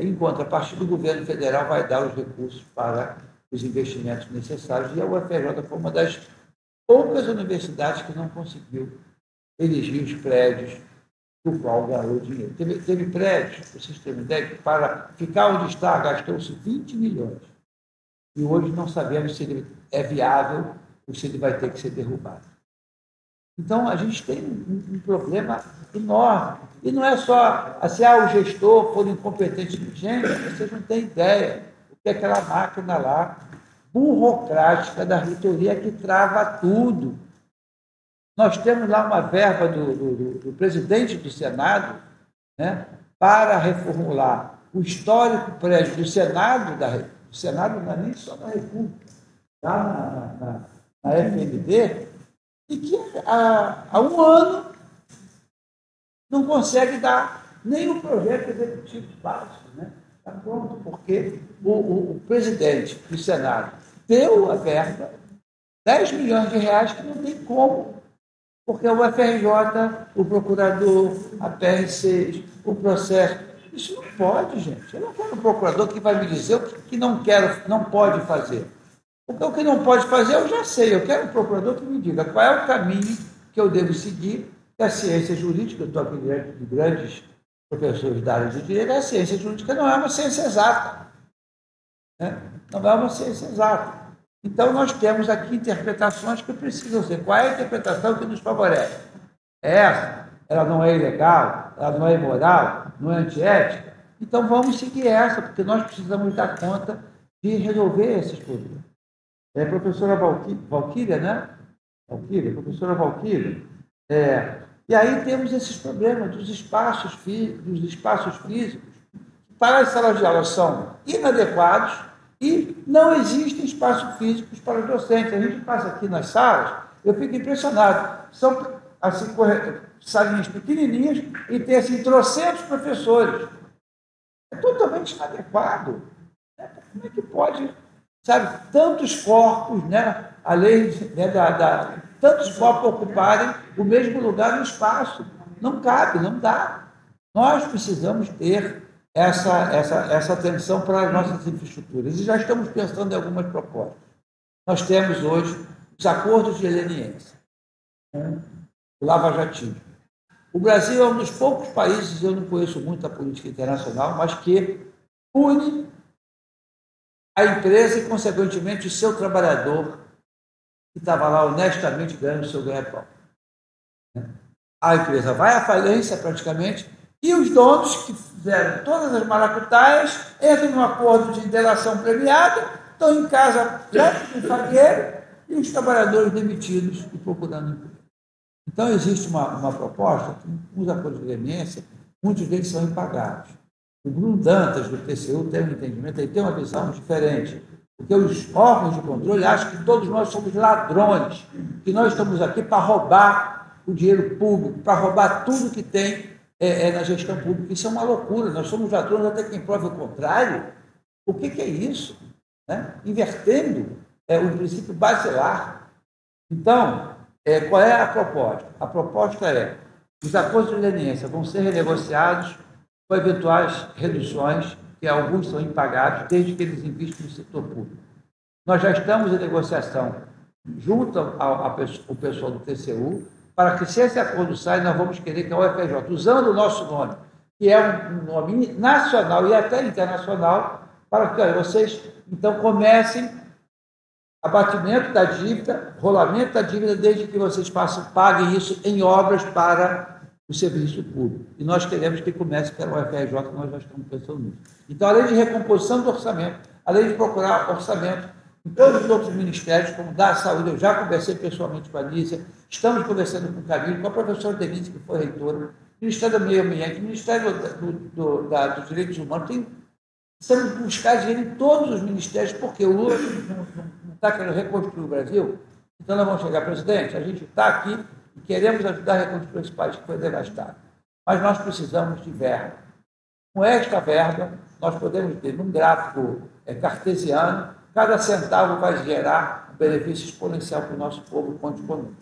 em contrapartida, o governo federal vai dar os recursos para os investimentos necessários, e a UFRJ foi uma das poucas universidades que não conseguiu erigir os prédios do qual ganhou dinheiro. Teve prédios, para vocês terem ideia, que para ficar onde está gastou-se 20 milhões. E hoje não sabemos se ele é viável ou se ele vai ter que ser derrubado. Então, a gente tem um problema enorme. E não é só assim, o gestor for incompetente. Gente, vocês não têm ideia o que é aquela máquina lá, burocrática da reitoria que trava tudo. Nós temos lá uma verba do presidente do Senado, né, para reformular o histórico prédio do Senado, o Senado não é nem só da República, está na FND, e que há um ano não consegue dar nem o projeto executivo básico. Né? Está pronto, porque o presidente do Senado deu a verba, 10 milhões de reais, que não tem como. Porque o UFRJ, o procurador, a PR6, o processo. Isso não pode, gente. Eu não quero um procurador que vai me dizer o que não pode fazer. Porque o que não pode fazer eu já sei. Eu quero um procurador que me diga qual é o caminho que eu devo seguir, que a ciência jurídica, eu estou aqui diante de grandes professores da área de direito, a ciência jurídica não é uma ciência exata. Né? Não é uma ciência exata. Então, nós temos aqui interpretações que precisam ser. Qual é a interpretação que nos favorece? Essa, ela não é ilegal, ela não é imoral, não é antiética. Então, vamos seguir essa, porque nós precisamos dar conta de resolver esses problemas. professora Valquíria, né? Professora Valquíria. E aí temos esses problemas dos espaços físicos. Para as salas de aula são inadequados e não existem espaços físicos para os docentes. A gente passa aqui nas salas, eu fico impressionado. São assim, salinhas pequenininhas e tem assim, trocentos professores. É totalmente inadequado. Como é que pode, sabe, tantos corpos, né, além tantos corpos ocuparem o mesmo lugar no espaço? Não cabe, não dá. Nós precisamos ter essa atenção para as nossas infraestruturas. E já estamos pensando em algumas propostas. Nós temos hoje os acordos de leniência, o lava-jatismo. O Brasil é um dos poucos países, eu não conheço muito a política internacional, mas que pune a empresa e, consequentemente, o seu trabalhador que estava lá honestamente ganhando o seu ganha-pão. A empresa vai à falência, praticamente, e os donos que fizeram todas as maracutaias entram num acordo de delação premiada, estão em casa com faqueiro e os trabalhadores demitidos e procurando emprego. Então, existe uma proposta que os acordos de leniência, muitos deles são impagados. O Bruno Dantas, do TCU, tem um entendimento, ele tem uma visão diferente, porque os órgãos de controle acham que todos nós somos ladrões, que nós estamos aqui para roubar o dinheiro público, para roubar tudo que tem na gestão pública. Isso é uma loucura. Nós somos ladrões até quem prove o contrário. O que é isso? Invertendo o princípio basilar. Então, qual é a proposta? A proposta é os acordos de leniência vão ser renegociados com eventuais reduções, que alguns são impagados, desde que eles investem no setor público. Nós já estamos em negociação junto ao pessoal do TCU, para que, se esse acordo sai, nós vamos querer que a UFRJ, usando o nosso nome, que é um nome nacional e até internacional, para que vocês, então, comecem abatimento da dívida, rolamento da dívida, desde que vocês paguem isso em obras para o serviço público. E nós queremos que comece pela UFRJ, que nós já estamos pensando nisso. Então, além de recomposição do orçamento, além de procurar orçamento em todos os outros ministérios, como da saúde, eu já conversei pessoalmente com a Nícia, estamos conversando com o Camilo, com a professora Denise, que foi reitora, Ministério do Meio Ambiente, Ministério dos Direitos Humanos, precisamos buscar dinheiro em todos os ministérios, porque o Lula não está querendo reconstruir o Brasil. Então, nós vamos chegar, presidente, a gente está aqui e queremos ajudar a reconstruir esse país que foi devastado. Mas nós precisamos de verba. Com esta verba, nós podemos ter, num gráfico cartesiano, cada centavo vai gerar um benefício exponencial para o nosso povo, conte conosco.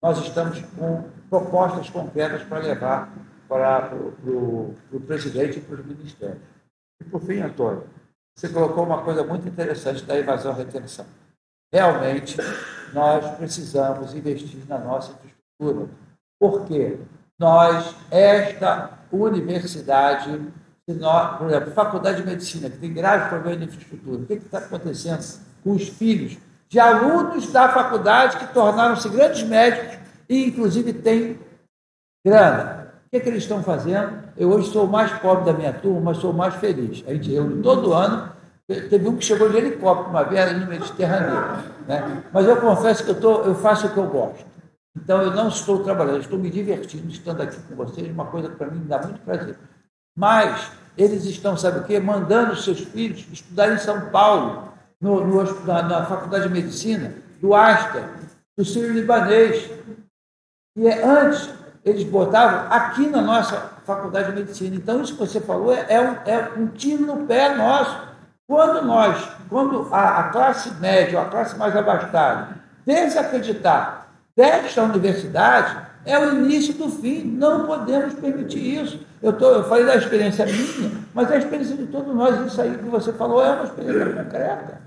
Nós estamos com propostas concretas para levar para o presidente e para os ministérios. E, por fim, Antônio, você colocou uma coisa muito interessante da evasão e retenção. Realmente, nós precisamos investir na nossa infraestrutura, porque esta universidade, por exemplo, Faculdade de Medicina, que tem graves problemas de infraestrutura, o que está acontecendo com os filhos de alunos da faculdade que tornaram-se grandes médicos e, inclusive, têm grana? O que eles estão fazendo? Eu hoje sou o mais pobre da minha turma, mas sou o mais feliz. A gente reúne todo ano. Teve um que chegou de helicóptero uma vez no Mediterrâneo, né? Mas eu confesso que eu faço o que eu gosto. Então, eu não estou trabalhando, eu estou me divertindo, estando aqui com vocês, uma coisa que para mim me dá muito prazer. Mas eles estão, sabe o quê? Mandando os seus filhos estudar em São Paulo, na Faculdade de Medicina, do Astra, do Sírio-Libanês. E antes, eles botavam aqui na nossa Faculdade de Medicina. Então, isso que você falou é um tiro no pé nosso. Quando a classe média, a classe mais abastada, desacreditar desta universidade, é o início do fim. Não podemos permitir isso. Eu falei da experiência minha, mas a experiência de todos nós. Isso aí que você falou é uma experiência concreta.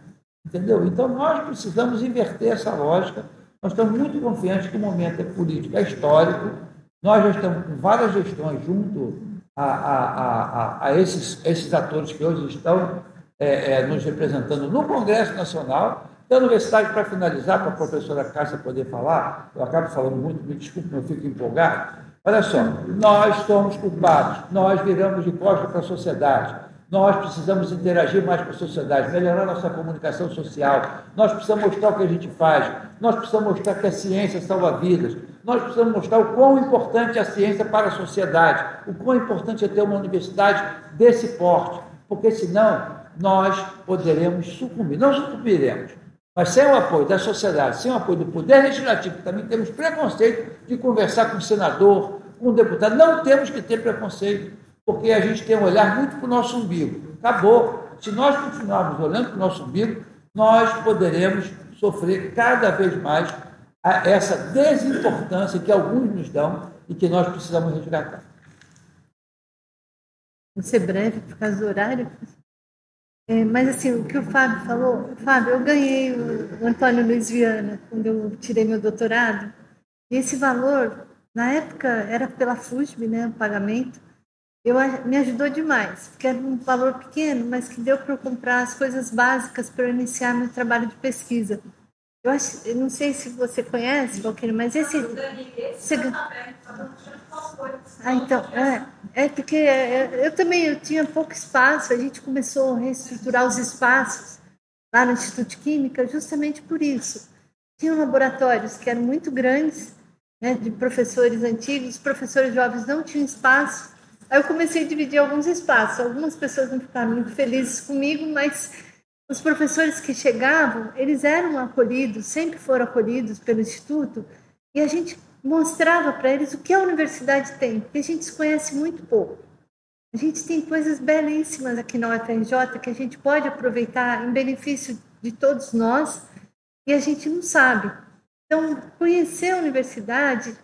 Entendeu? Então, nós precisamos inverter essa lógica. Nós estamos muito confiantes que o momento é político, é histórico. Nós já estamos com várias gestões junto a esses atores que hoje estão nos representando no Congresso Nacional. Da universidade, para finalizar, para a professora Cássia poder falar, eu acabo falando muito, me desculpe, eu fico empolgado. Olha só, nós somos culpados, nós viramos de costas para a sociedade, Nós precisamos interagir mais com a sociedade, melhorar nossa comunicação social. Nós precisamos mostrar o que a gente faz. Nós precisamos mostrar que a ciência salva vidas. Nós precisamos mostrar o quão importante é a ciência para a sociedade, o quão importante é ter uma universidade desse porte, porque senão nós poderemos sucumbir. Não sucumbiremos, mas sem o apoio da sociedade, sem o apoio do poder legislativo, também temos preconceito de conversar com o senador, com o deputado. Não temos que ter preconceito, porque a gente tem um olhar muito para o nosso umbigo. Acabou. Se nós continuarmos olhando para o nosso umbigo, nós poderemos sofrer cada vez mais essa desimportância que alguns nos dão e que nós precisamos resgatar. Vou ser breve por causa do horário. Mas, assim, o que o Fábio falou... Fábio, eu ganhei o Antônio Luiz Viana quando eu tirei meu doutorado. E esse valor, na época, era pela FUSB, né, o pagamento. Me ajudou demais, porque era um valor pequeno, mas que deu para eu comprar as coisas básicas para eu iniciar meu trabalho de pesquisa. Eu não sei se você conhece, Valquíria, mas esse... Então, porque eu tinha pouco espaço, a gente começou a reestruturar os espaços lá no Instituto de Química justamente por isso. Tinham laboratórios que eram muito grandes, né, de professores antigos, os professores jovens não tinham espaço. Aí eu comecei a dividir alguns espaços. Algumas pessoas não ficaram muito felizes comigo, mas os professores que chegavam, eles eram acolhidos, sempre foram acolhidos pelo Instituto, e a gente mostrava para eles o que a universidade tem, porque a gente se conhece muito pouco. A gente tem coisas belíssimas aqui na UFRJ que a gente pode aproveitar em benefício de todos nós, e a gente não sabe. Então, conhecer a universidade...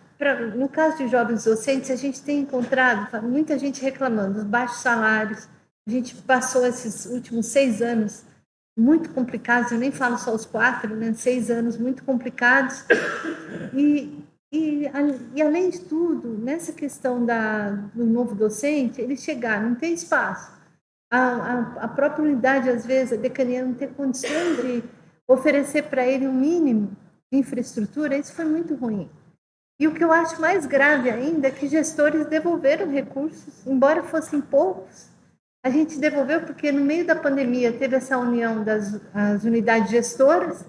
No caso de jovens docentes, a gente tem encontrado muita gente reclamando dos baixos salários. A gente passou esses últimos 6 anos muito complicados, eu nem falo só os 4, né? 6 anos muito complicados. E além de tudo, nessa questão do novo docente, ele chegar, não tem espaço. A própria unidade, às vezes, a decania não tem condições de oferecer para ele um mínimo de infraestrutura, isso foi muito ruim. E o que eu acho mais grave ainda é que gestores devolveram recursos, embora fossem poucos. A gente devolveu porque no meio da pandemia teve essa união das unidades gestoras,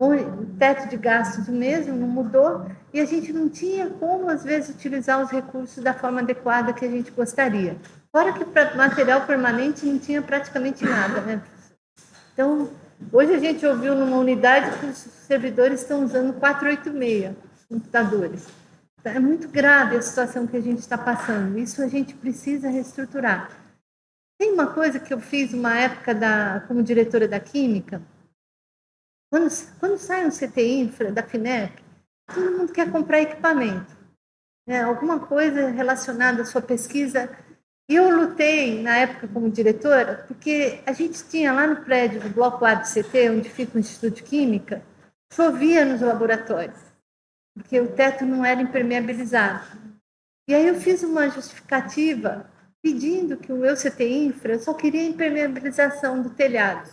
o teto de gastos mesmo não mudou, e a gente não tinha como, às vezes, utilizar os recursos da forma adequada que a gente gostaria. Fora que para material permanente não tinha praticamente nada, né? Então, hoje a gente ouviu numa unidade que os servidores estão usando 486 computadores. É muito grave a situação que a gente está passando. Isso a gente precisa reestruturar. Tem uma coisa que eu fiz uma época como diretora da Química. Quando sai um CTI Infra da FINEP, todo mundo quer comprar equipamento, né? Alguma coisa relacionada à sua pesquisa. E eu lutei, na época, como diretora, porque a gente tinha lá no prédio do Bloco A do CT, onde fica o Instituto de Química, chovia nos laboratórios, porque o teto não era impermeabilizado. E aí eu fiz uma justificativa pedindo que o meu CTI Infra, eu só queria impermeabilização do telhado.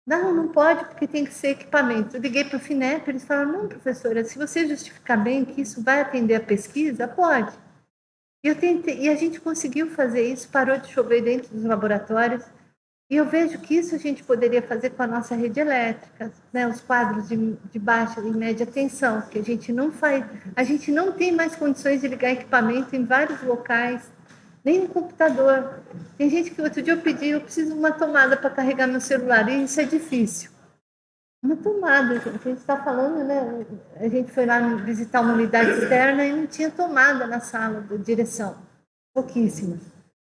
Não pode, porque tem que ser equipamento. Eu liguei para o FINEP, eles falaram, não, professora, se você justificar bem que isso vai atender a pesquisa, pode. E a gente conseguiu fazer isso, parou de chover dentro dos laboratórios. E eu vejo que isso a gente poderia fazer com a nossa rede elétrica, né? Os quadros de baixa e média tensão, que a gente não tem mais condições de ligar equipamento em vários locais, nem no computador. Tem gente que outro dia eu preciso de uma tomada para carregar meu celular, e isso é difícil. Uma tomada, a gente está falando, né? A gente foi lá visitar uma unidade externa e não tinha tomada na sala de direção, pouquíssimas.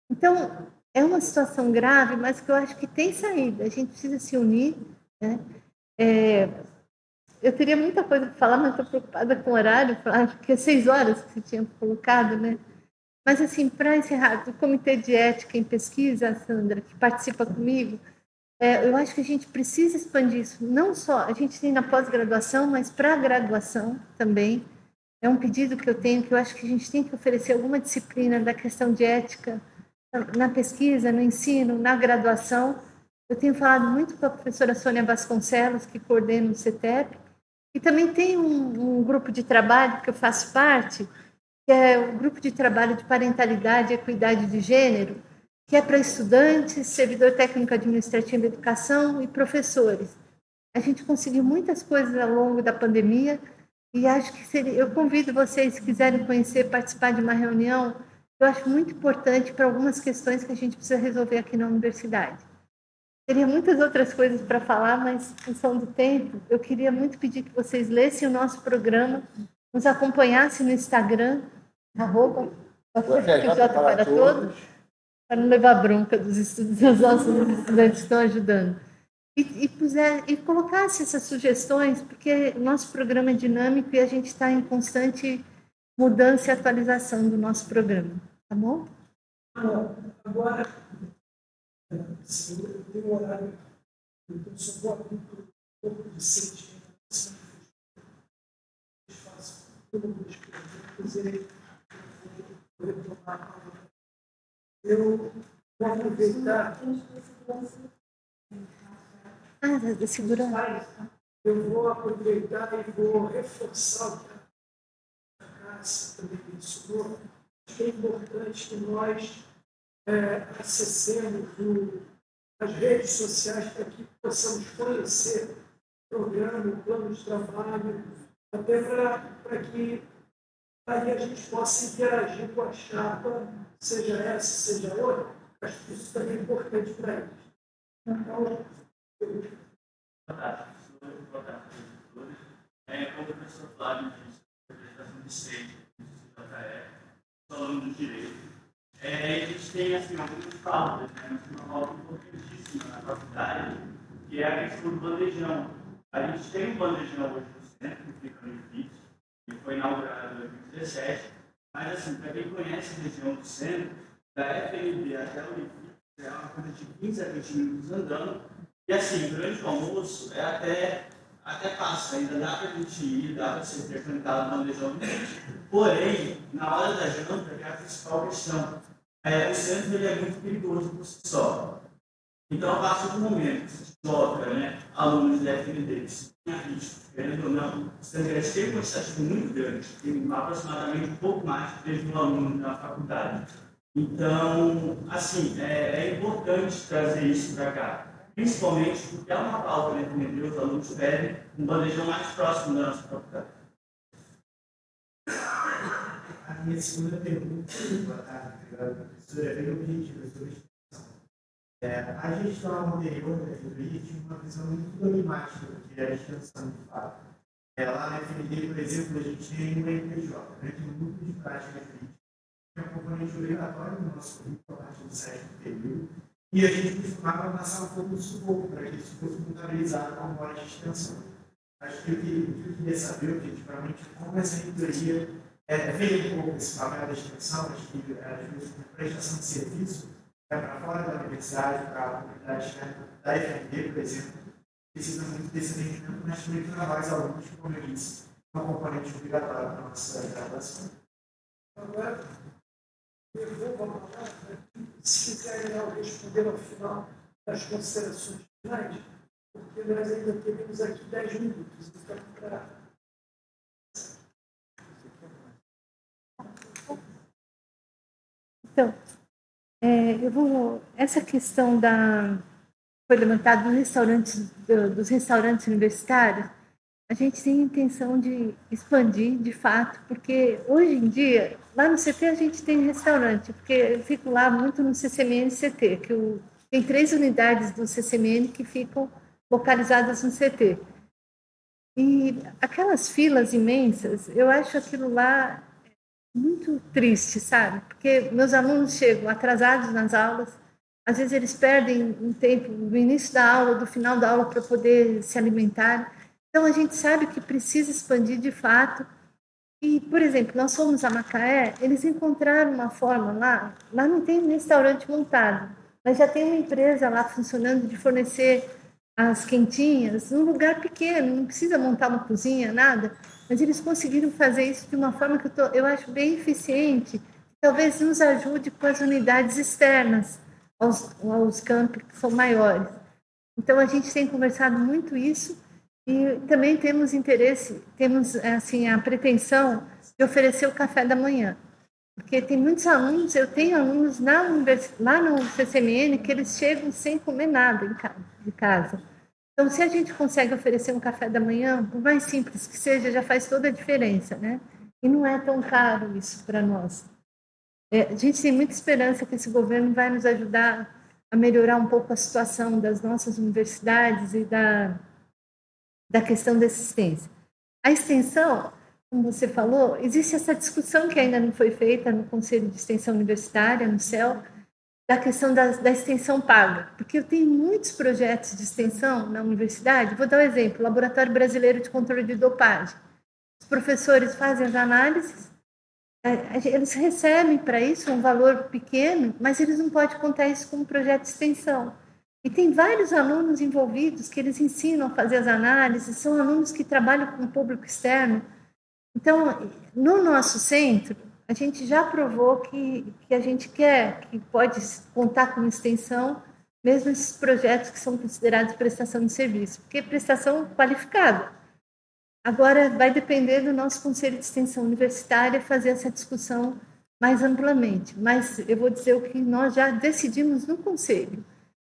Então, é uma situação grave, mas que eu acho que tem saída. A gente precisa se unir, né? Eu teria muita coisa para falar, mas estou preocupada com o horário, porque é 6 horas que você tinha colocado, né? Mas, assim, para encerrar, do Comitê de Ética em Pesquisa, Sandra, que participa comigo, eu acho que a gente precisa expandir isso. Não só, a gente tem na pós-graduação, mas para a graduação também. É um pedido que eu tenho, que eu acho que a gente tem que oferecer alguma disciplina da questão de ética na pesquisa, no ensino, na graduação. Eu tenho falado muito com a professora Sônia Vasconcelos, que coordena o CETEP, e também tem um grupo de trabalho que eu faço parte, que é o Grupo de Trabalho de Parentalidade e Equidade de Gênero, que é para estudantes, servidor técnico administrativo da educação e professores. A gente conseguiu muitas coisas ao longo da pandemia e acho que eu convido vocês, se quiserem conhecer, participar de uma reunião, eu acho muito importante para algumas questões que a gente precisa resolver aqui na universidade. Teria muitas outras coisas para falar, mas, em função do tempo, eu queria muito pedir que vocês lessem o nosso programa, nos acompanhassem no Instagram, @FJ para todos, para não levar bronca dos nossos estudantes que estão ajudando. E colocasse essas sugestões, porque o nosso programa é dinâmico e a gente está em constante mudança e atualização do nosso programa. Tá bom? Agora, eu tenho um horário, eu só vou abrir por um pouco de sentimento. Eu faço algumas perguntas e vou retomar. Eu vou aproveitar. Da segurança. Eu vou aproveitar e vou reforçar o que a Cássia também mencionou. Acho que é importante que nós acessemos as redes sociais para que possamos conhecer o programa, o plano de trabalho, até para que aí a gente possa interagir com a chapa, seja essa, seja outra. Acho que isso também é importante para eles. Então, como o professor Flávio disse, a apresentação de sede, falando do direito. A gente tem algumas pautas, uma pauta importantíssima na faculdade, que é a questão do bandejão. A gente tem um bandejão hoje no centro, que fica no edifício, que foi inaugurado em 2017, mas, assim, para quem conhece a região do centro, da FNB até o edifício, é uma coisa de 15 a 20 minutos andando, e, assim, durante o almoço, até passa, ainda dá para a gente ir, dá para ser frequentado no bandejão do gente. Porém, na hora da janta, que é a principal questão, o centro ele é muito perigoso por si só. Então, a partir do momento que se toca alunos da FND, que se tem risco, querendo ou não, o centro tem uma estatística muito grande, tem aproximadamente um pouco mais de 3 mil alunos na faculdade. Então, assim, é importante trazer isso para cá. Principalmente porque é uma pauta na FND, os alunos pedem um bandejão mais próximo da nossa faculdade. A minha segunda pergunta, boa tarde, professora, é bem objetiva sobre a gestão anterior da reitoria tinha uma visão muito dogmática do que era a extensão de fato. Lá na FND, por exemplo, a gente tem uma IPJ, que é um grupo de prática crítica, que é um componente obrigatório no nosso currículo a partir do 7º período, e a gente costumava passar um pouco do sufoco para que isso fosse contabilizado como hora de extensão. Acho que eu queria saber, objetivamente, como essa reitoria veio um pouco esse papel da extensão, acho que a prestação de serviço para fora da universidade, para a comunidade da FND, por exemplo, precisa muito desse atendimento, mas também trabalha os alunos, como eu disse, é um componente obrigatório para a nossa graduação. Agora, eu vou falar, se quiserem responder ao final das considerações finais, porque nós ainda temos aqui 10 minutos, então, para... Então, essa questão foi levantada dos restaurantes universitários, a gente tem a intenção de expandir, de fato, porque hoje em dia, lá no CT a gente tem restaurante, porque eu fico lá muito no CCMN CT, tem 3 unidades do CCMN que ficam localizadas no CT. E aquelas filas imensas, eu acho aquilo lá muito triste, sabe? Porque meus alunos chegam atrasados nas aulas, às vezes eles perdem um tempo do início da aula, do final da aula, para poder se alimentar. Então, a gente sabe que precisa expandir de fato. E, por exemplo, nós fomos a Macaé, eles encontraram uma forma lá não tem um restaurante montado, mas já tem uma empresa lá funcionando de fornecer as quentinhas num lugar pequeno, não precisa montar uma cozinha, nada. Mas eles conseguiram fazer isso de uma forma que eu acho bem eficiente, que talvez nos ajude com as unidades externas, aos campi que são maiores. Então, a gente tem conversado muito isso e também temos interesse, temos assim, a pretensão de oferecer o café da manhã. Porque tem muitos alunos, eu tenho alunos lá no CCMN que eles chegam sem comer nada de casa. Então, se a gente consegue oferecer um café da manhã, por mais simples que seja, já faz toda a diferença, né? E não é tão caro isso para nós. A gente tem muita esperança que esse governo vai nos ajudar a melhorar um pouco a situação das nossas universidades e da questão da assistência. A extensão, como você falou, existe essa discussão que ainda não foi feita no Conselho de Extensão Universitária, no CEL, da questão da extensão paga. Porque eu tenho muitos projetos de extensão na universidade. Vou dar um exemplo, Laboratório Brasileiro de Controle de Dopagem. Os professores fazem as análises, eles recebem para isso um valor pequeno, mas eles não podem contar isso como projeto de extensão. E tem vários alunos envolvidos que eles ensinam a fazer as análises, são alunos que trabalham com o público externo. Então, no nosso centro, a gente já provou que a gente quer, que pode contar com extensão, mesmo esses projetos que são considerados prestação de serviço, porque é prestação qualificada. Agora, vai depender do nosso Conselho de Extensão Universitária fazer essa discussão mais amplamente. Mas eu vou dizer o que nós já decidimos no Conselho.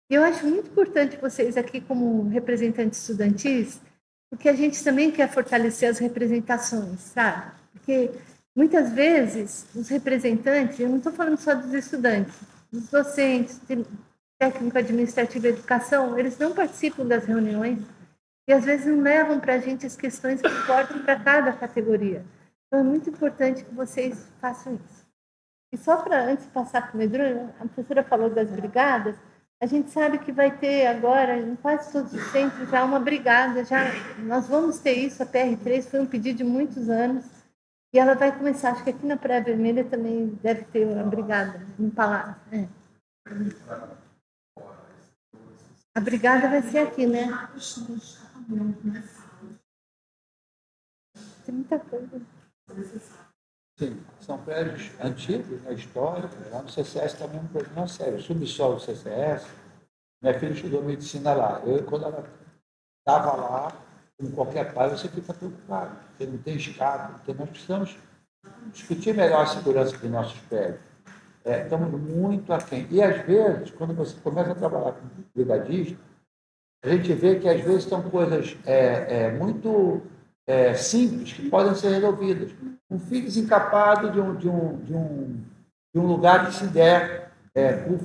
E eu acho muito importante vocês aqui, como representantes estudantis, porque a gente também quer fortalecer as representações, sabe? Porque muitas vezes os representantes, eu não estou falando só dos estudantes, dos docentes, técnico administrativo e educação, eles não participam das reuniões e às vezes não levam para a gente as questões que importam para cada categoria. Então é muito importante que vocês façam isso. E só para, antes de passar para o Medrônio, a professora falou das brigadas, a gente sabe que vai ter agora, em quase todos os centros, já uma brigada, nós vamos ter isso, a PR3 foi um pedido de muitos anos, e ela vai começar, acho que aqui na Praia Vermelha também deve ter uma brigada, no Palácio. A brigada vai ser aqui, né? Tem muita coisa. Sim, são prédios antigos, né, históricos. Lá no CCS também é um problema sério. Subsolo do CCS, minha filha estudou medicina lá. Quando ela estava lá, como qualquer pai, você fica preocupado. Você não tem escape. Então, nós precisamos discutir melhor a segurança dos nossos prédios. Estamos muito aquém. E, às vezes, quando você começa a trabalhar com brigadista, a gente vê que, às vezes, são coisas muito simples que podem ser resolvidas. Um fio desencapado de um lugar que se der,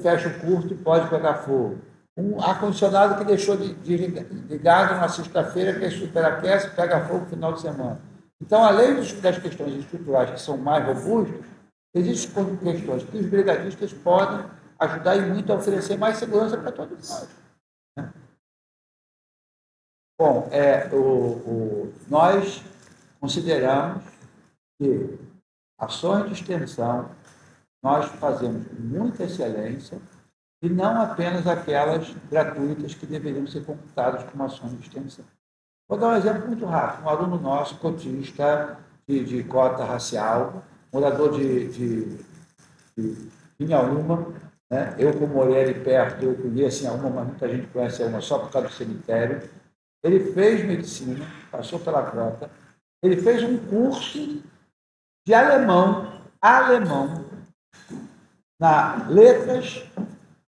fecha curto e pode pegar fogo. Um ar-condicionado que deixou ligado na sexta-feira, que superaquece, pega fogo no final de semana. Então, além das questões estruturais que são mais robustas, existem questões que os brigadistas podem ajudar e muito a oferecer mais segurança para todos nós. Né? Bom, nós consideramos que ações de extensão nós fazemos com muita excelência e não apenas aquelas gratuitas que deveriam ser computadas como ações de extensão. Vou dar um exemplo muito rápido. Um aluno nosso, cotista de cota racial, morador de Inhaúma, né? Eu, como morei ali perto, eu conheço Inhaúma, mas muita gente conhece Inhaúma só por causa do cemitério. Ele fez medicina, passou pela cota, ele fez um curso de alemão, na Letras,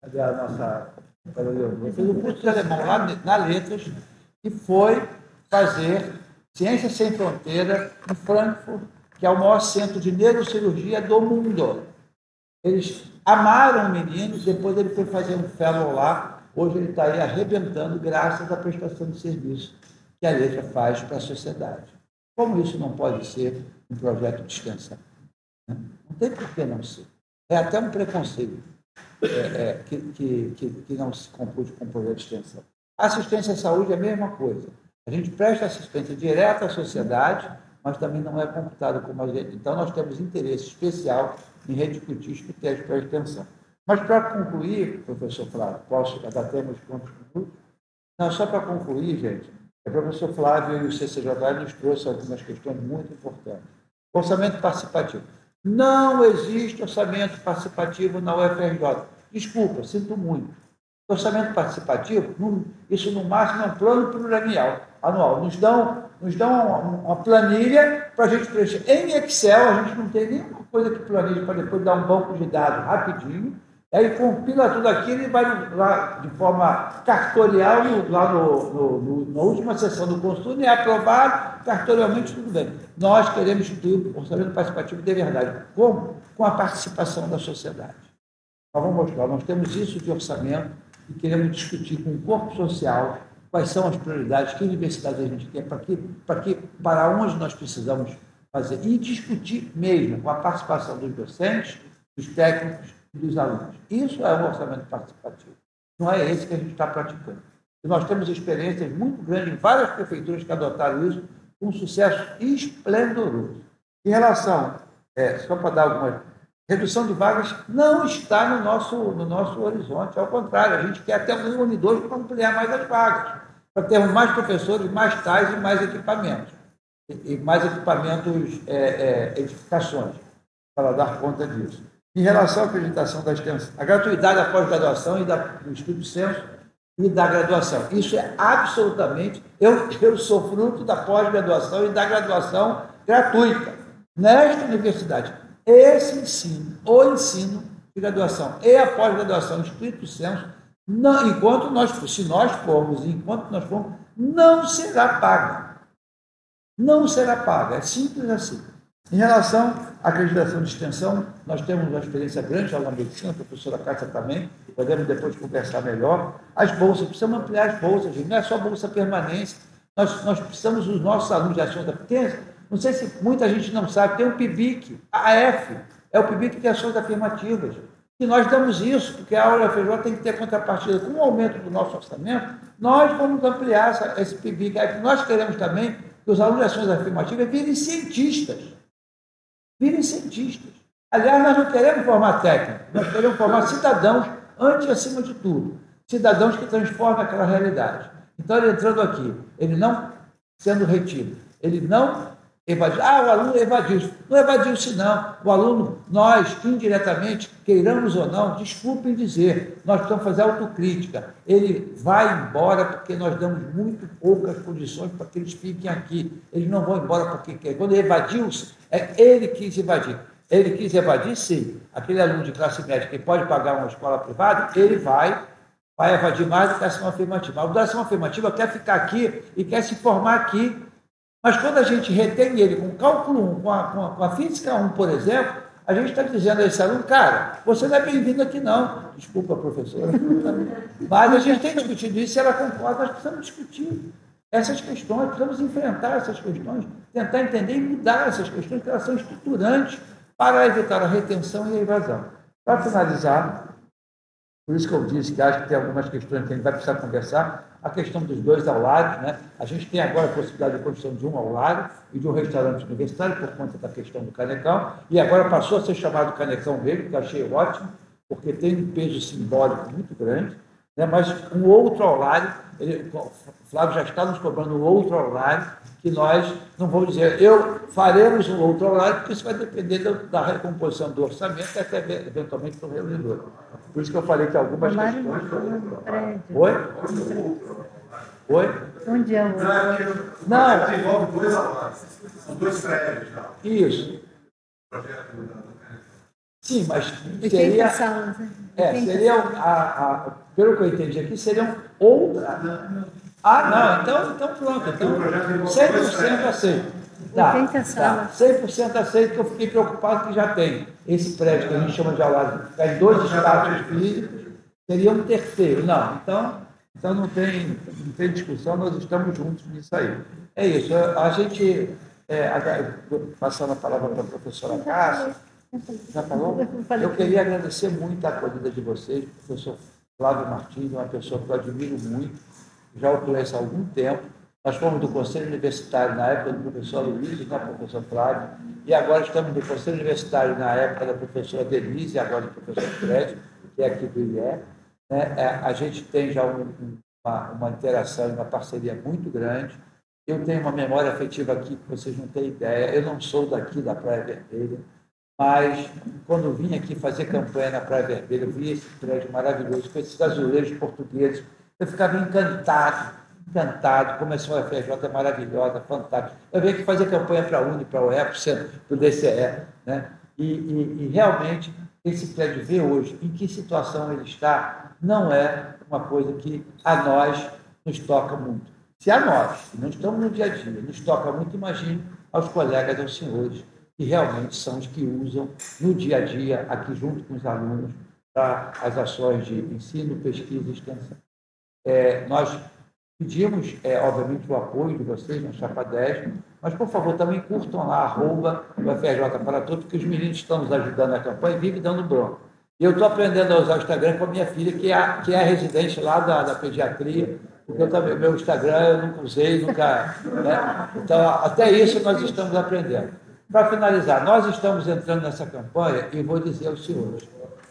cadê a nossa... Ele fez um curso de alemão lá na Letras e foi fazer Ciência Sem Fronteira em Frankfurt, que é o maior centro de neurocirurgia do mundo. Eles amaram o menino, depois ele foi fazer um fellow lá. Hoje ele está aí arrebentando graças à prestação de serviço que a Letra faz para a sociedade. Como isso não pode ser um projeto de extensão? Né? Não tem por que não ser. É até um preconceito que não se compute com um projeto de extensão. A assistência à saúde é a mesma coisa. A gente presta assistência direta à sociedade, mas também não é computado como a gente. Então, nós temos interesse especial em rediscutir os critérios para a extensão. Mas, para concluir, professor Flávio, já temos quantos minutos? Não, só para concluir, gente, o professor Flávio e o CCJA nos trouxe algumas questões muito importantes. Orçamento participativo. Não existe orçamento participativo na UFRJ. Desculpa, sinto muito. Orçamento participativo, isso no máximo é um plano plurianual. Nos dão nos dão uma planilha para a gente preencher. Em Excel, a gente não tem nenhuma coisa que planeje para depois dar um banco de dados rapidinho. Aí compila tudo aquilo e vai lá de forma cartorial, na última sessão do consultor, é aprovado, cartorialmente tudo bem. Nós queremos instituir o orçamento participativo de verdade. Como? Com a participação da sociedade. Nós vamos mostrar, nós temos isso de orçamento e queremos discutir com o corpo social quais são as prioridades, que universidade a gente quer, para onde nós precisamos fazer, e discutir mesmo com a participação dos docentes, dos técnicos e dos alunos. Isso é um orçamento participativo. Não é esse que a gente está praticando. E nós temos experiências muito grandes em várias prefeituras que adotaram isso com um sucesso esplendoroso. Em relação, só para dar alguma redução de vagas, não está no nosso horizonte. Ao contrário, a gente quer até um unidor para ampliar mais as vagas, para termos mais professores, mais tais e mais equipamentos. E mais equipamentos, edificações, para dar conta disso. Em relação à acreditação da extensão, a gratuidade da pós-graduação e do estudo censo e da graduação. Isso é absolutamente... Eu sou fruto da pós-graduação e da graduação gratuita. Nesta universidade, esse ensino, o ensino de graduação e a pós-graduação, estrito senso, enquanto nós formos, não será paga. Não será paga. É simples assim. Em relação à acreditação de extensão, nós temos uma experiência grande na medicina, a professora Cátia também, podemos depois conversar melhor. As bolsas, precisamos ampliar as bolsas, gente. Não é só bolsa permanência. Nós precisamos dos nossos alunos de ações afirmativas. Não sei se muita gente não sabe, tem o PIBIC, a AF, é o PIBIC de ações afirmativas. E nós damos isso, porque a UFRJ tem que ter contrapartida. Com o aumento do nosso orçamento, nós vamos ampliar esse PIBIC. Nós queremos também que os alunos de ações afirmativas virem cientistas. Aliás, nós não queremos formar técnicos, nós queremos formar cidadãos, antes e acima de tudo. Cidadãos que transformam aquela realidade. Então, ele entrando aqui, ele não sendo retido, ele não evadiu. O aluno evadiu-se. Não evadiu-se, não. O aluno, nós, indiretamente, queiramos ou não, desculpem dizer, nós precisamos fazer autocrítica. Ele vai embora porque nós damos muito poucas condições para que eles fiquem aqui. Eles não vão embora porque querem. Quando ele evadiu-se, ele quis evadir. Ele quis evadir, sim. Aquele aluno de classe média que pode pagar uma escola privada, ele vai evadir mais do que a ação afirmativa. A ação afirmativa quer ficar aqui e quer se formar aqui. Mas quando a gente retém ele com cálculo 1, com a física 1, por exemplo, a gente está dizendo a esse aluno, cara, você não é bem-vindo aqui não. Desculpa, professora. Mas a gente tem discutido isso, se ela concorda, nós precisamos discutir essas questões, precisamos enfrentar essas questões, tentar entender e mudar essas questões, porque elas são estruturantes para evitar a retenção e a evasão. Para finalizar, por isso que eu disse que acho que tem algumas questões que a gente vai precisar conversar, a questão dos 2 aulários, né? A gente tem agora a possibilidade de construção de um aulário e de um restaurante universitário por conta da questão do Canecão, e agora passou a ser chamado Canecão mesmo, que eu achei ótimo, porque tem um peso simbólico muito grande, né? Mas um outro aulário, o Flávio já está nos cobrando um outro aulário, que nós não vamos dizer, faremos um outro aulário, porque isso vai depender da recomposição do orçamento e até eventualmente do reunidor. Por isso que eu falei que algumas questões... Oi? Onde é o... Não, envolve 2 aulários. São 2 prédios. Isso. Projeto. Sim, mas 80 seria... salas, né? Pelo que eu entendi aqui, seriam outras... Então pronto. Então, 100% aceito. 80 salas. 100% aceito, que eu fiquei preocupado que já tem esse prédio que a gente chama de aulário, ficar em 2 espaços físicos, seria um terceiro. Não, então não tem discussão, nós estamos juntos nisso aí. É isso, a gente, passando a palavra para a professora Cássia, já falou? Eu queria agradecer muito a acolhida de vocês, o professor Flávio Martins, uma pessoa que eu admiro muito, já o conheço há algum tempo. Nós fomos do Conselho Universitário na época do professor Luiz, né, professor Flávio, e agora estamos no Conselho Universitário na época da professora Denise, e agora do professor Fred, que é aqui do IE. Né? A gente tem já uma interação e uma parceria muito grande. Eu tenho uma memória afetiva aqui que vocês não têm ideia. Eu não sou daqui da Praia Vermelha, mas quando eu vim aqui fazer campanha na Praia Vermelha, eu vi esse prédio maravilhoso, com esses azulejos portugueses, eu ficava encantado encantado, como essa UFRJ é maravilhosa, fantástica. Eu venho aqui fazer campanha para a Uni, para a UEP, para o DCE, né? E realmente, esse prédio ver hoje em que situação ele está, não é uma coisa que a nós nos toca muito. Se a nós, que não estamos no dia a dia, nos toca muito, imagine aos colegas, aos senhores, que realmente são os que usam no dia a dia, aqui junto com os alunos, para as ações de ensino, pesquisa e extensão. Nós pedimos, obviamente, o apoio de vocês na Chapa 10, mas, por favor, também curtam lá, @UFRJ para todos, porque os meninos estão nos ajudando na campanha e vivem dando bronca. Eu estou aprendendo a usar o Instagram com a minha filha, que é residente lá da pediatria, porque eu também, meu Instagram eu nunca usei, nunca... Né? Então, até isso nós estamos aprendendo. Para finalizar, nós estamos entrando nessa campanha e vou dizer aos senhores,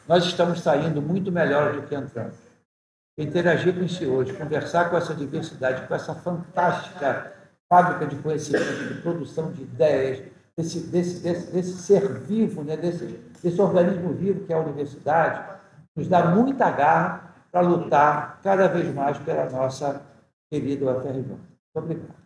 nós estamos saindo muito melhor do que entramos. Interagir com os senhores, conversar com essa diversidade, com essa fantástica fábrica de conhecimento, de produção de ideias, desse ser vivo, né? desse organismo vivo que é a universidade, nos dá muita garra para lutar cada vez mais pela nossa querida UFRJ. Muito obrigado.